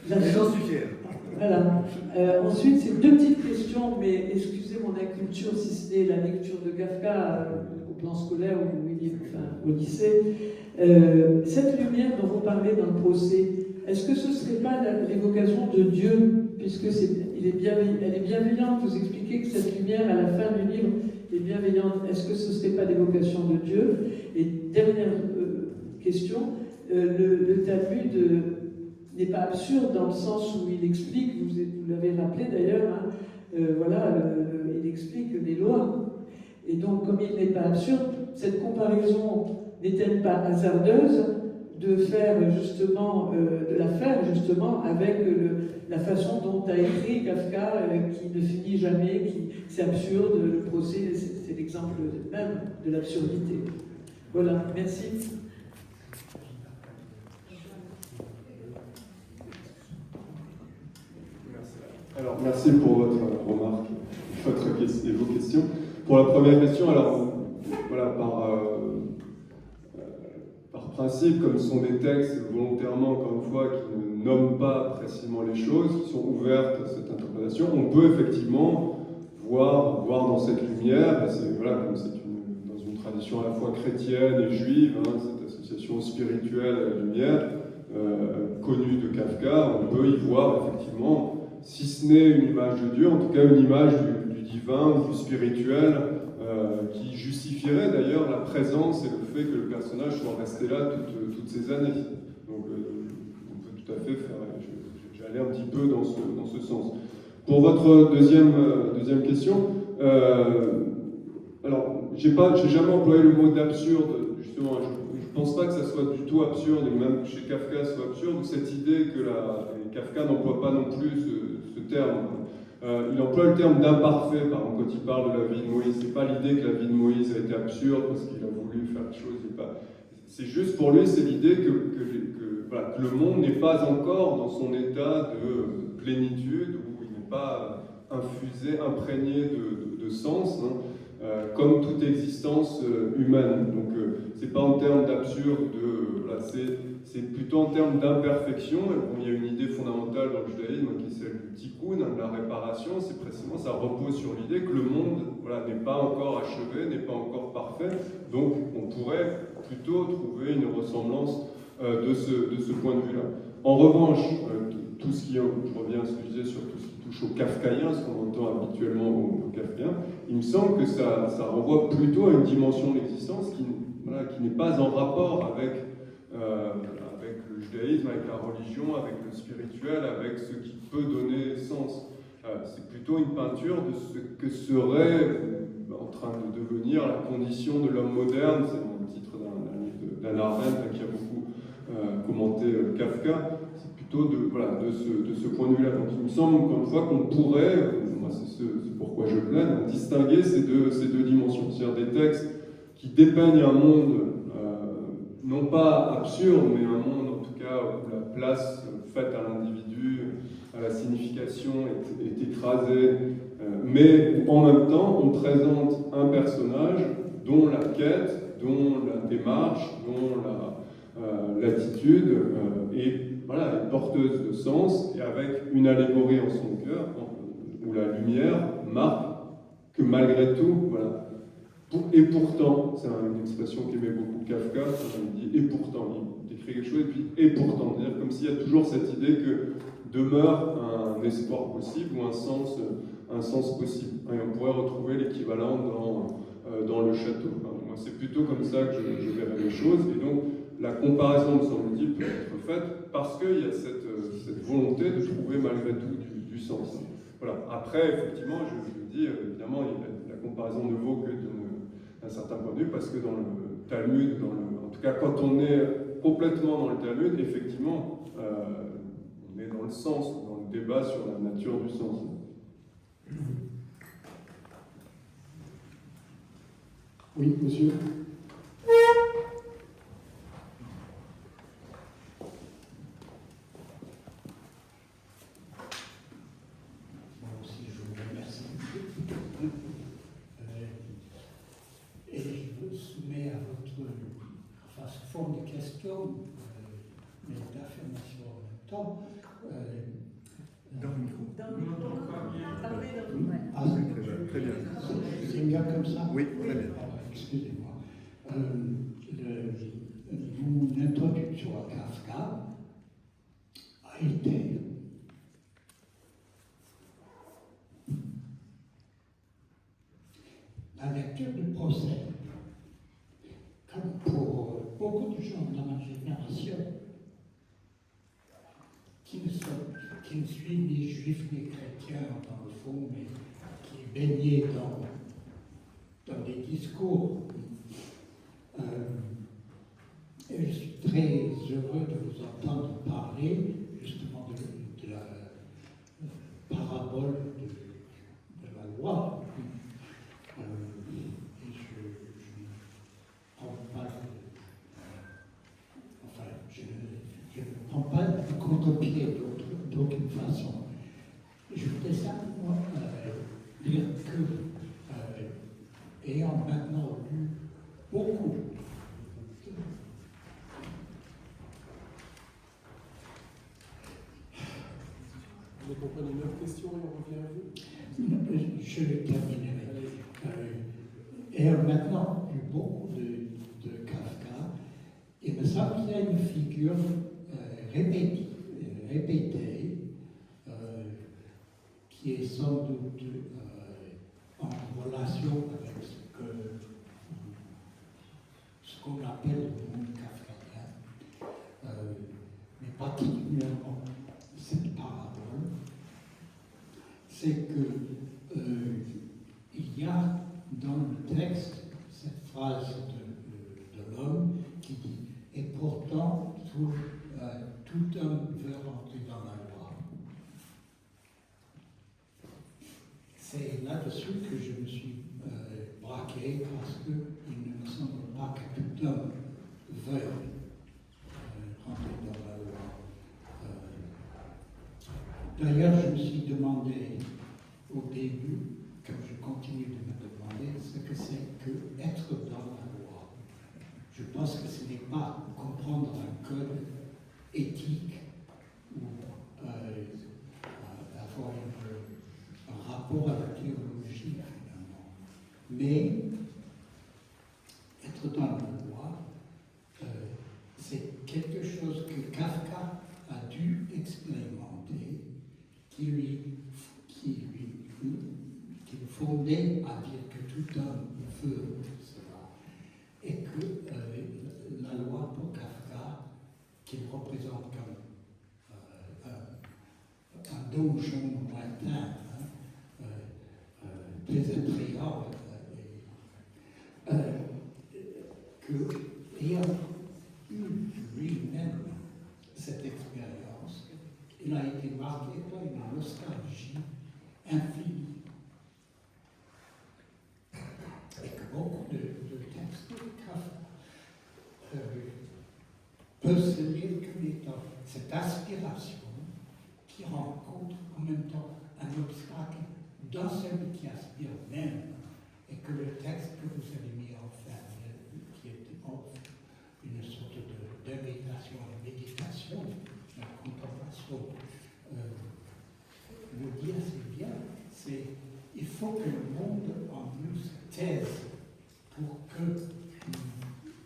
dirais. J'en suis fier. Voilà. Ensuite, c'est deux petites questions, mais excusez mon inculture, si ce n'est la lecture de Kafka au plan scolaire ou au lycée. Cette lumière dont vous parlez dans le procès, est-ce que ce ne serait pas l'évocation de Dieu, puisque elle est bienveillante, vous expliquez que cette lumière, à la fin du livre, est bienveillante. Est-ce que ce ne serait pas l'évocation de Dieu? Et dernière question, le Talmud n'est pas absurde dans le sens où il explique, vous l'avez rappelé d'ailleurs, hein, il explique les lois. Et donc, comme il n'est pas absurde, cette comparaison n'est-elle pas hasardeuse de la faire justement avec la façon dont a écrit Kafka, qui ne finit jamais, c'est absurde, le procès, c'est l'exemple même de l'absurdité. Voilà, merci. Alors, merci pour votre remarque, et vos questions. Pour la première question, alors, voilà, par principe, comme ce sont des textes volontairement, encore une fois, qui ne nomment pas précisément les choses, qui sont ouvertes à cette interprétation, on peut effectivement voir dans cette lumière, comme c'est dans une tradition à la fois chrétienne et juive, hein, cette association spirituelle à la lumière, connue de Kafka, on peut y voir effectivement, si ce n'est une image de Dieu, en tout cas une image du divin ou du spirituel, qui justifierait d'ailleurs la présence et le fait que le personnage soit resté là toutes ces années. Donc on peut tout à fait faire, j'allais un petit peu dans ce sens. Pour votre deuxième question, alors j'ai jamais employé le mot d'absurde, justement, je ne pense pas que ça soit du tout absurde, et même chez Kafka soit absurde, cette idée que Kafka n'emploie pas non plus ce terme. Il emploie le terme d'imparfait, par exemple, quand il parle de la vie de Moïse. Ce n'est pas l'idée que la vie de Moïse a été absurde parce qu'il a voulu faire des choses. c'est juste pour lui, c'est l'idée voilà, que le monde n'est pas encore dans son état de plénitude, où il n'est pas infusé, imprégné de sens, hein, comme toute existence humaine. Donc c'est pas en termes d'absurde, voilà, c'est plutôt en termes d'imperfection. Bon, il y a une idée fondamentale dans le judaïsme qui est celle du tikkun, hein, de la réparation. C'est précisément, ça repose sur l'idée que le monde, voilà, n'est pas encore achevé, n'est pas encore parfait. Donc on pourrait plutôt trouver une ressemblance de ce point de vue-là. En revanche, tout ce qui, je reviens à ce que je disais sur tout ce qui touche au kafkaïen, ce qu'on entend habituellement au kafkaïen, il me semble que ça renvoie plutôt à une dimension de l'existence qui n'est pas en rapport avec le judaïsme, avec la religion, avec le spirituel, avec ce qui peut donner sens. C'est plutôt une peinture de ce que serait en train de devenir la condition de l'homme moderne. C'est le titre d'un livre d'Hannah Arendt qui a beaucoup commenté Kafka. C'est plutôt de ce point de vue-là. Donc il me semble encore une fois qu'on pourrait, moi c'est pourquoi je plaide, distinguer ces deux dimensions. C'est-à-dire des textes qui dépeignent un monde non pas absurde, mais un monde en tout cas où la place faite à l'individu, à la signification est écrasée, mais en même temps on présente un personnage dont la quête, dont la démarche, dont l'attitude est porteuse de sens, et avec une allégorie en son cœur, où la lumière marque que malgré tout, voilà. Et pourtant, c'est une expression qu'aimait beaucoup Kafka, il dit et pourtant, il décrit quelque chose, et puis et pourtant, c'est-à-dire comme s'il y a toujours cette idée que demeure un espoir possible ou un sens possible. Et on pourrait retrouver l'équivalent dans le château. Moi, c'est plutôt comme ça que je verrais les choses, et donc la comparaison, me semble-t-il, peut être faite parce qu'il y a cette volonté de trouver malgré tout du sens. Voilà. Après, effectivement, je dis, évidemment, la comparaison ne vaut que d'un certain point de vue, parce que dans le Talmud, en tout cas quand on est complètement dans le Talmud, effectivement, on est dans le sens, dans le débat sur la nature du sens. Oui, monsieur. Moi aussi, je vous remercie. Et je vous soumets à votre sous forme de questions, mais d'affirmation en même temps. Très bien. C'est bien comme ça? Oui, très bien. Excusez-moi. Mon introduction à Kafka a été la lecture du procès. Comme pour beaucoup de gens dans ma génération, qui ne suis ni juif ni chrétien dans le fond, mais qui est baigné dans des discours. Et je suis très heureux de vous entendre parler justement de la parabole de la loi. Et je ne prends pas je ne prends pas de contre-pied d'aucune façon. Je voudrais simplement dire que, ayant maintenant lu beaucoup Vous comprenez une autre question et on revient à vous? je le terminerai. Ayant maintenant lu beaucoup de Kafka, il me semble qu'il y a une figure répétée, qui est sans doute en relation avec ce qu'on appelle le monde kafkaïen, mais particulièrement cette parabole, c'est que il y a dans le texte cette phrase de l'homme qui dit « Et pourtant, tout homme veut rentrer dans la loi ». C'est là-dessus que je me suis braqué, parce qu'il ne me semble pas que tout homme veuille rentrer dans la loi. D'ailleurs, je me suis demandé au début, comme je continue de me demander, ce que c'est que être dans la loi. Je pense que ce n'est pas comprendre un code éthique ou avoir un rapport à la théologie, finalement. Mais être dans la loi, c'est quelque chose que Kafka a dû expérimenter, qui le fondait à dire que tout homme veut cela, et que la loi pour Kafka, qu'il représente comme un donjon lointain, très attrayant, que ayant eu lui-même cette expérience, il a été marqué par une nostalgie infinie. Et que beaucoup de textes de Kafka peuvent se lire comme étant cette aspiration qui rencontre en même temps un obstacle dans celui qui aspire même, et que le texte que vous avez mis en fin, qui est une sorte d'invitation à la méditation, à la contemplation, le dit assez bien, c'est il faut que le monde en nous se taise pour que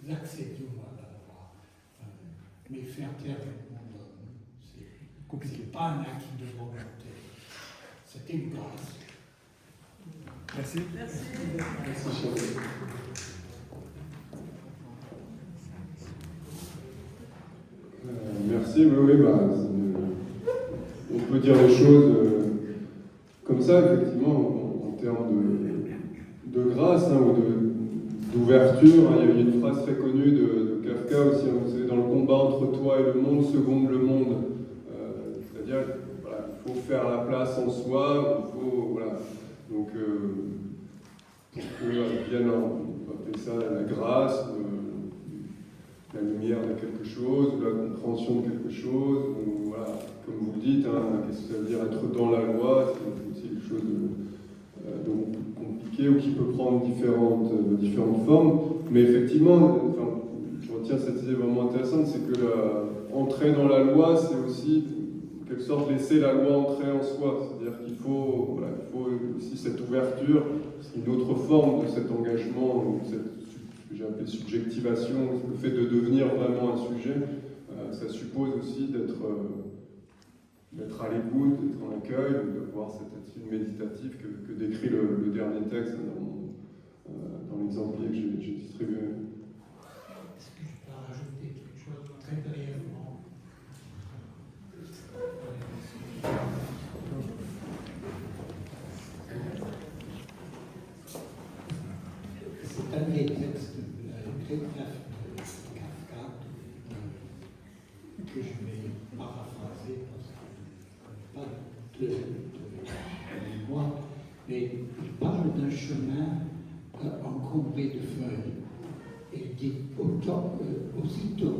nous accédions à la loi. Mais faire taire le monde en nous, c'est pas un acte de volonté, c'est une grâce. Merci. Merci, cher ami. Merci, oui, on peut dire les choses comme ça, effectivement, en termes de grâce ou d'ouverture. Il y a une phrase très connue de Kafka aussi, c'est dans le combat entre toi et le monde, seconde le monde. C'est-à-dire, voilà, il faut faire la place en soi, il faut, voilà. Donc, pour que vienne, on va appeler ça la grâce, la lumière de quelque chose, la compréhension de quelque chose, ou, voilà, comme vous le dites, qu'est-ce que ça veut dire être dans la loi, c'est aussi quelque chose de compliqué ou qui peut prendre différentes formes. Mais effectivement, je retiens cette idée vraiment intéressante, c'est que entrer dans la loi, c'est aussi en quelque sorte laisser la loi entrer en soi. C'est-à-dire qu'il faut aussi cette ouverture, une autre forme de cet engagement, ce que j'ai appelé subjectivation, le fait de devenir vraiment un sujet, ça suppose aussi d'être à l'écoute, d'être en accueil, d'avoir cette attitude méditative que décrit le dernier texte dans l'exemplier que j'ai distribué. Est-ce que je peux rajouter quelque chose très brièvement? C'est un des textes très brefs de Kafka que je vais paraphraser parce que je ne connais pas de mémoire, mais il parle d'un chemin encombré de feuilles. Et il dit aussitôt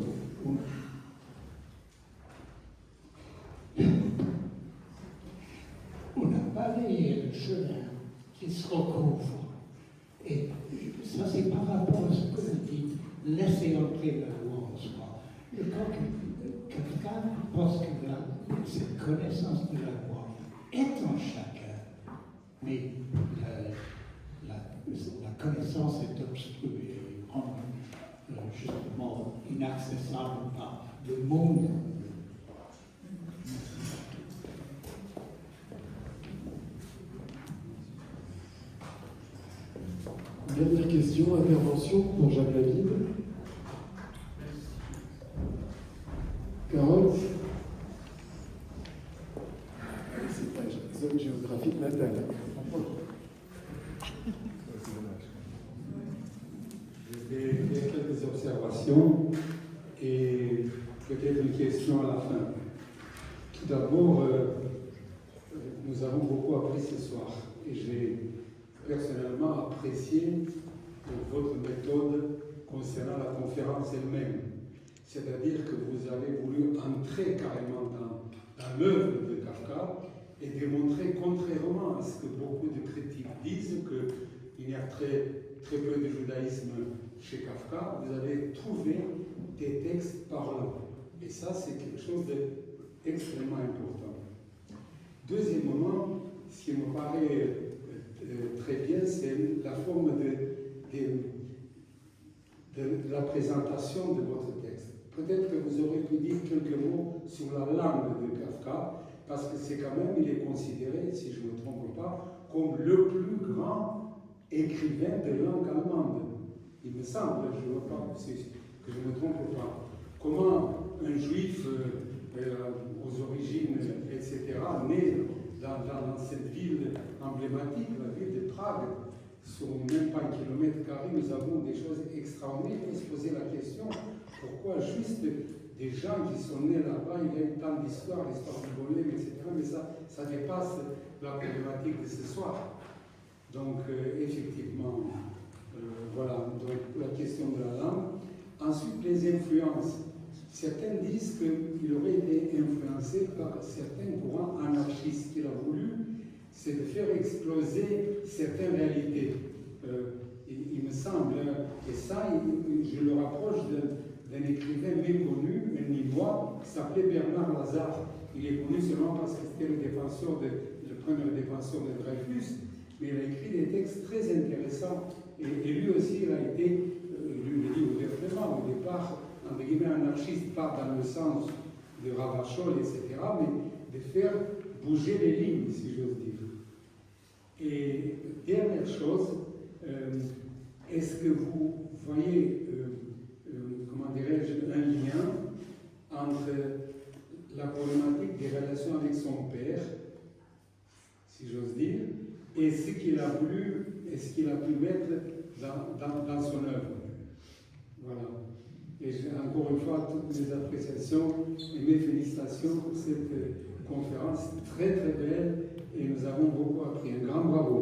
on a balayé le chemin qui se recouvre. Et ça, c'est par rapport à ce que vous dites, laisser entrer la loi en soi. Je crois que Kafka pense que cette connaissance de la loi est en chacun, mais la connaissance est obstruée, rendue justement inaccessible par le monde. Dernière question, intervention pour Jacques David. Carole? C'est pas zone géographique natale. Je vais faire quelques observations et peut-être une question à la fin. Tout d'abord, nous avons beaucoup appris ce soir et j'ai personnellement apprécié votre méthode concernant la conférence elle-même. C'est-à-dire que vous avez voulu entrer carrément dans l'œuvre de Kafka et démontrer, contrairement à ce que beaucoup de critiques disent, qu'il y a très peu de judaïsme chez Kafka, vous avez trouvé des textes parlants. Et ça, c'est quelque chose d'extrêmement important. Deuxièmement, ce qui me paraît très bien, c'est la forme de la présentation de votre texte. Peut-être que vous aurez pu dire quelques mots sur la langue de Kafka, parce que c'est quand même, il est considéré, si je ne me trompe pas, comme le plus grand écrivain de langue allemande. Il me semble, je ne vois pas que je ne me trompe pas. Comment un juif aux origines, etc., né dans cette ville emblématique, la ville de Prague, sur même pas 1 kilomètre carré, nous avons des choses extraordinaires. Il faut se poser la question, pourquoi juste des gens qui sont nés là-bas, il y a tant d'histoires, l'histoire du golem, etc., mais ça dépasse la problématique de ce soir. Donc, effectivement, voilà, donc la question de la langue. Ensuite, les influences. Certains disent qu'il aurait été influencé par certains courants anarchistes. Ce qu'il a voulu, c'est de faire exploser certaines réalités. Il me semble, et ça, je le rapproche d'un écrivain méconnu, un Lillois, qui s'appelait Bernard Lazare. Il est connu seulement parce que c'était le premier défenseur de Dreyfus, mais il a écrit des textes très intéressants. Et lui aussi, il a été, lui le dit ouvertement, au départ, entre guillemets, anarchiste, pas dans le sens de Ravachol, etc., mais de faire bouger les lignes, si j'ose dire. Et dernière chose, est-ce que vous voyez, comment dirais-je, un lien entre la problématique des relations avec son père, si j'ose dire, et ce qu'il a voulu, et ce qu'il a pu mettre dans son œuvre? Voilà. Et j'ai encore une fois toutes mes appréciations et mes félicitations pour cette conférence très très belle, et nous avons beaucoup appris. Un grand bravo.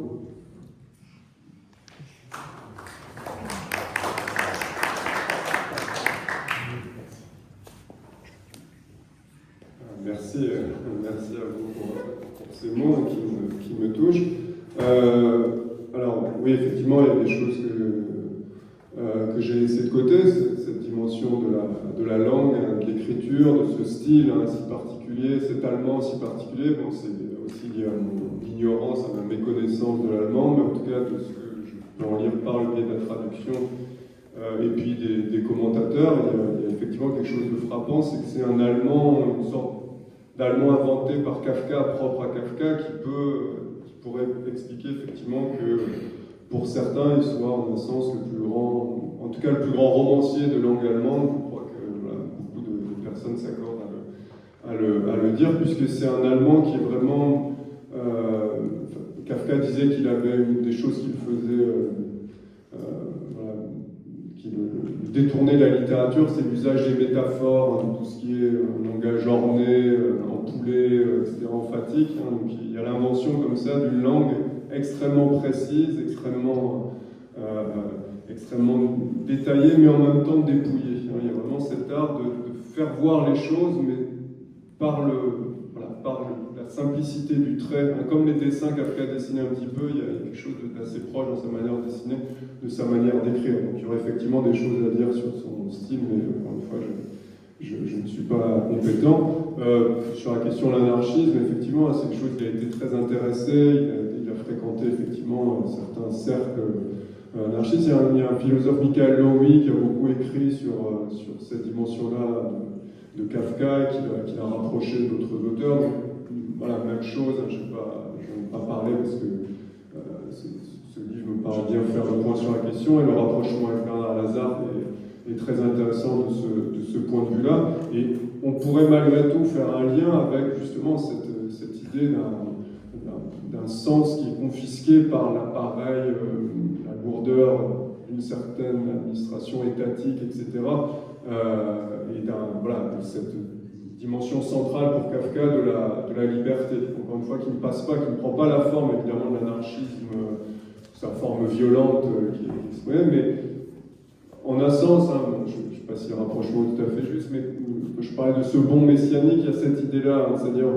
Merci à vous pour ces mots qui me touchent. Alors oui, effectivement, il y a des choses que j'ai laissées de côté, cette dimension de la langue, de l'écriture, de ce style si particulier, cet allemand si particulier. Bon, c'est aussi lié à mon ignorance, à ma méconnaissance de l'allemand, mais en tout cas de ce que je peux en lire par le biais de la traduction et puis des commentateurs. Il y a effectivement quelque chose de frappant, c'est que c'est un allemand, une sorte d'allemand inventé par Kafka, propre à Kafka, qui pourrait expliquer effectivement que pour certains, il soit en un sens le plus grand, en tout cas le plus grand romancier de langue allemande. Je crois que voilà, beaucoup de personnes s'accordent à le dire, puisque c'est un Allemand qui est vraiment... Kafka disait qu'il avait une des choses qu'il faisait, qui le détournait de la littérature, c'est l'usage des métaphores, tout ce qui est langage orné, ampoulé, etc., emphatique. Donc il y a l'invention comme ça d'une langue extrêmement précise, extrêmement détaillée, mais en même temps dépouillée. Il y a vraiment cet art de faire voir les choses, mais par la simplicité du trait. Comme les dessins qu'Kafka dessinait un petit peu, il y a quelque chose d'assez proche dans sa manière de dessiner, de sa manière d'écrire. Donc il y aurait effectivement des choses à dire sur son style, mais encore une fois, je ne suis pas compétent. Sur la question de l'anarchisme, effectivement, c'est quelque chose qui a été très intéressé. Il a fréquenté effectivement certains cercles anarchistes. Il y a un philosophe, Michael Lowy, qui a beaucoup écrit sur cette dimension-là de Kafka, qui l'a rapproché d'autres auteurs. Donc, voilà, même chose, je ne vais pas parler parce que ce livre me paraît bien faire le point sur la question, et le rapprochement avec Bernard Lazare est très intéressant de ce point de vue-là. Et on pourrait malgré tout faire un lien avec justement cette idée d'un sens qui est confisqué par l'appareil, la lourdeur d'une certaine administration étatique, etc. Et de cette dimension centrale pour Kafka de la liberté, encore une fois, qui ne passe pas, qui ne prend pas la forme évidemment de l'anarchisme, sa forme violente qui est exprimée, mais en un un sens, hein, bon, je ne sais pas si le rapprochement est tout à fait juste, mais que je parlais de ce bond messianique, il y a cette idée-là, hein, c'est-à-dire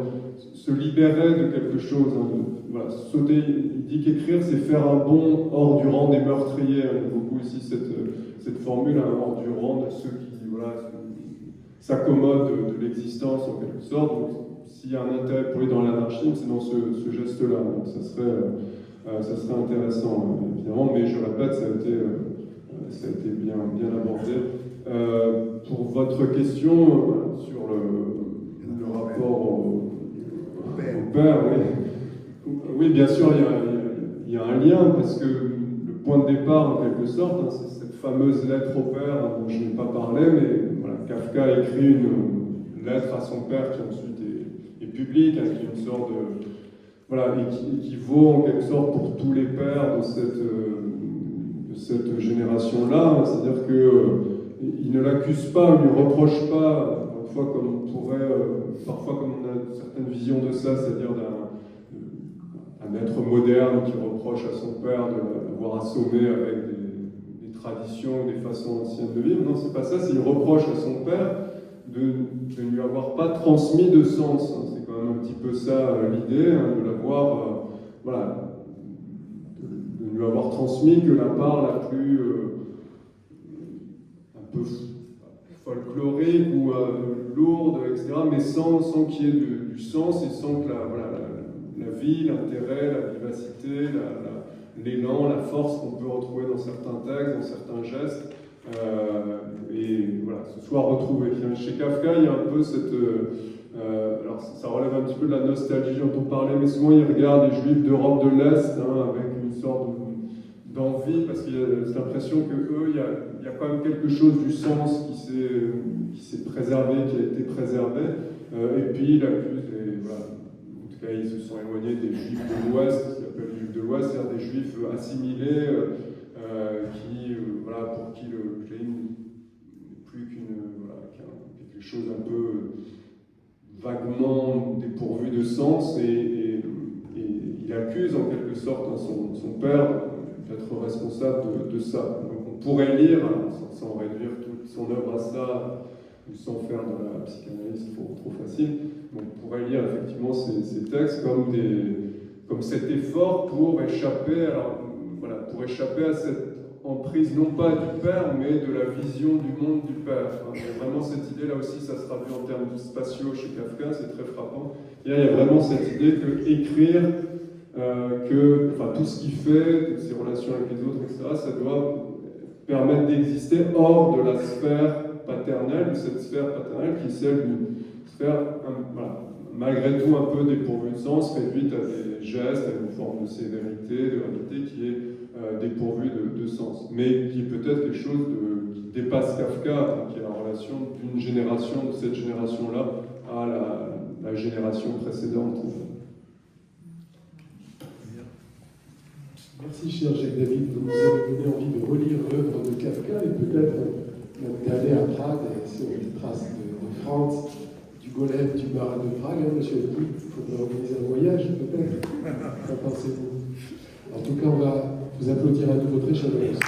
se libérer de quelque chose, hein, voilà, sauter. Il dit qu'écrire, c'est faire un bond hors du rang des meurtriers. Il y a beaucoup ici cette formule, hein, hors du rang de ceux qui voilà, s'accommodent de l'existence en quelque sorte. Donc, s'il y a un intérêt pour lui dans l'anarchisme, c'est dans ce geste-là. Donc ça serait intéressant, évidemment, mais je répète, ça a été bien abordé. Pour votre question sur le rapport au père, oui, bien sûr, il y a un lien, parce que le point de départ, en quelque sorte, hein, c'est cette fameuse lettre au père, hein, dont je n'ai pas parlé, mais voilà, Kafka a écrit une lettre à son père qui ensuite est publique, hein, qui est une sorte de... Voilà, et qui vaut en quelque sorte pour tous les pères de cette génération-là, hein, c'est-à-dire qu'il ne l'accuse pas, il ne lui reproche pas, parfois comme on pourrait, parfois comme on a certaines visions de ça, c'est-à-dire d'un être moderne qui reproche à son père de l'avoir assommé avec des traditions, des façons anciennes de vivre. Non, c'est pas ça, c'est qu'il reproche à son père de ne lui avoir pas transmis de sens. Hein. C'est quand même un petit peu ça l'idée, hein, de l'avoir, voilà, de lui avoir transmis que la part la plus un peu folklorique ou lourde, etc., mais sans qu'il y ait du sens et sans que la vie, l'intérêt, la vivacité, l'élan, la force qu'on peut retrouver dans certains textes, dans certains gestes, et voilà, ce soit retrouvé. Chez Kafka, il y a un peu cette... alors ça relève un petit peu de la nostalgie dont on parlait, mais souvent il regarde les Juifs d'Europe de l'Est, hein, avec une sorte d'envie, parce qu'il y a cette impression qu'eux, il y a quand même quelque chose du sens qui s'est préservé, qui a été préservé, et puis il accuse, voilà, en tout cas ils se sont éloignés des Juifs de l'Ouest, ce qu'ils appellent les Juifs de l'Ouest, c'est-à-dire des Juifs assimilés, voilà, pour qui le judaïsme n'est plus quelque chose un peu vaguement dépourvu de sens, et il accuse en quelque sorte, hein, son père d'être responsable de ça. Donc on pourrait lire, sans réduire toute son œuvre à ça, ou sans faire de la psychanalyse trop facile, on pourrait lire effectivement ces textes comme cet effort pour échapper à cette emprise, non pas du père, mais de la vision du monde du père. Enfin, il y a vraiment cette idée, là aussi ça se traduit en termes spatiaux chez Kafka, c'est très frappant. Il y a vraiment cette idée que écrire, tout ce qu'il fait, ses relations avec les autres, etc., ça doit permettre d'exister hors de la sphère paternelle, de cette sphère paternelle qui est celle d'une sphère, malgré tout un peu dépourvue de sens, réduite à des gestes, à une forme de sévérité, de gravité qui est dépourvue de sens, mais qui est peut-être quelque chose qui dépasse Kafka, qui est la relation d'une génération, de cette génération-là, à la génération précédente. Merci, cher Jacques David. Vous nous avez donné envie de relire l'œuvre de Kafka et peut-être d'aller à Prague et sur les traces de Franz, du Golem, du Marat de Prague. Hein, monsieur Eddy, il faudrait organiser un voyage, peut-être. Qu'en pensez-vous? En tout cas, on va vous applaudir à nouveau très chaleureusement.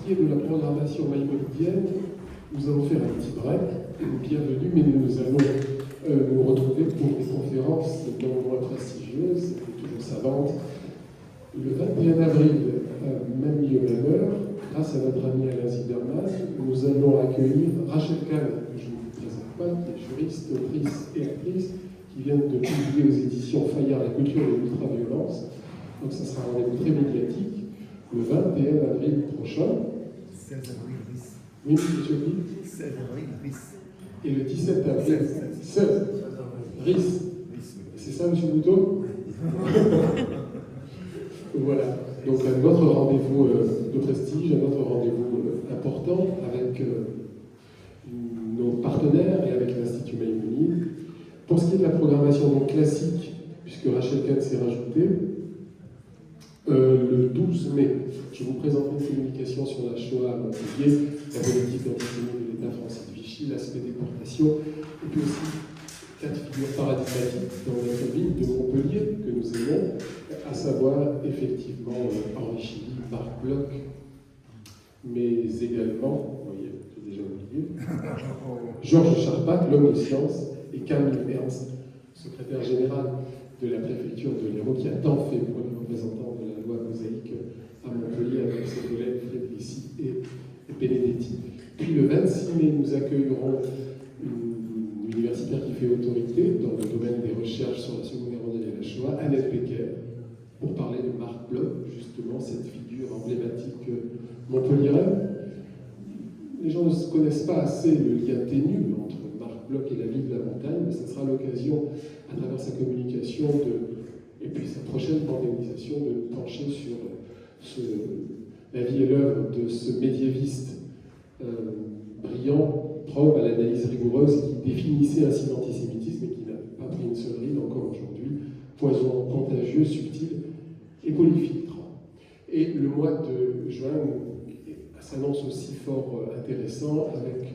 De la programmation maïmonidienne, nous allons faire un petit break. Bienvenue, mais nous allons nous retrouver pour des conférences non moins prestigieuses et toujours savantes. Le 21 avril, même lieu même heure, grâce à notre ami Alain Ziderman, nous allons accueillir Rachel Kahn, que je ne vous présente pas, qui est juriste, autrice et actrice, qui vient de publier aux éditions Fayard La culture de l'ultra-violence. Donc ça sera un rendez-vous très médiatique, le 21 avril prochain. 16 avril, RIS. Oui, monsieur Guy. 16 avril, RIS. Et le 17 avril, 16 RIS. C'est ça, monsieur Bouteau? Voilà. Donc, un autre rendez-vous de prestige, un autre rendez-vous important avec nos partenaires et avec l'Institut Maïmonide. Pour ce qui est de la programmation donc, classique, puisque Rachel Kahn s'est rajoutée, le 12 mai, je vous présenterai une communication sur la Shoah à Montpellier, la politique antisémite de l'État la France et de Vichy, l'aspect déportation, et puis aussi cas de figure paradigmatique dans notre ville de Montpellier que nous aimons, à savoir effectivement Henri Chilly, Marc Bloch, mais également, vous voyez, j'ai déjà oublié, Georges Charpak, l'homme de science, et Camille Ernst, secrétaire général de la préfecture de l'Hérault, qui a tant fait pour les représentants de la loi mosaïque à Montpellier avec ses collègues Frédérici et Benedetti. Puis le 26 mai, nous accueillerons une universitaire qui fait autorité dans le domaine des recherches sur la Seconde Guerre mondiale et la Shoah, Annette Becker, pour parler de Marc Bloch, justement cette figure emblématique montpelliéraine. Les gens ne connaissent pas assez le lien ténu entre Marc Bloch et la ville de la montagne, mais ce sera l'occasion, à travers sa communication et puis sa prochaine pandémisation, de pencher sur la vie et l'œuvre de ce médiéviste brillant, probe à l'analyse rigoureuse, qui définissait ainsi l'antisémitisme et qui n'a pas pris une seule ride encore aujourd'hui, poison contagieux, subtil et polyfiltrant. Et le mois de juin s'annonce aussi fort intéressant avec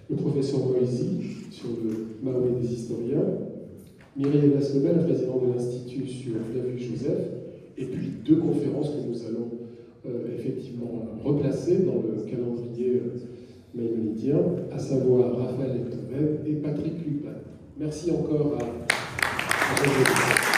le professeur Moïsi sur le Mahomet des historiens, Myriam Lasnebel, la présidente de l'Institut sur Flavius Joseph, et puis 2 conférences que nous allons effectivement replacer dans le calendrier maïmonidien, à savoir Raphaël Etoven et Patrick Lupin. Merci encore à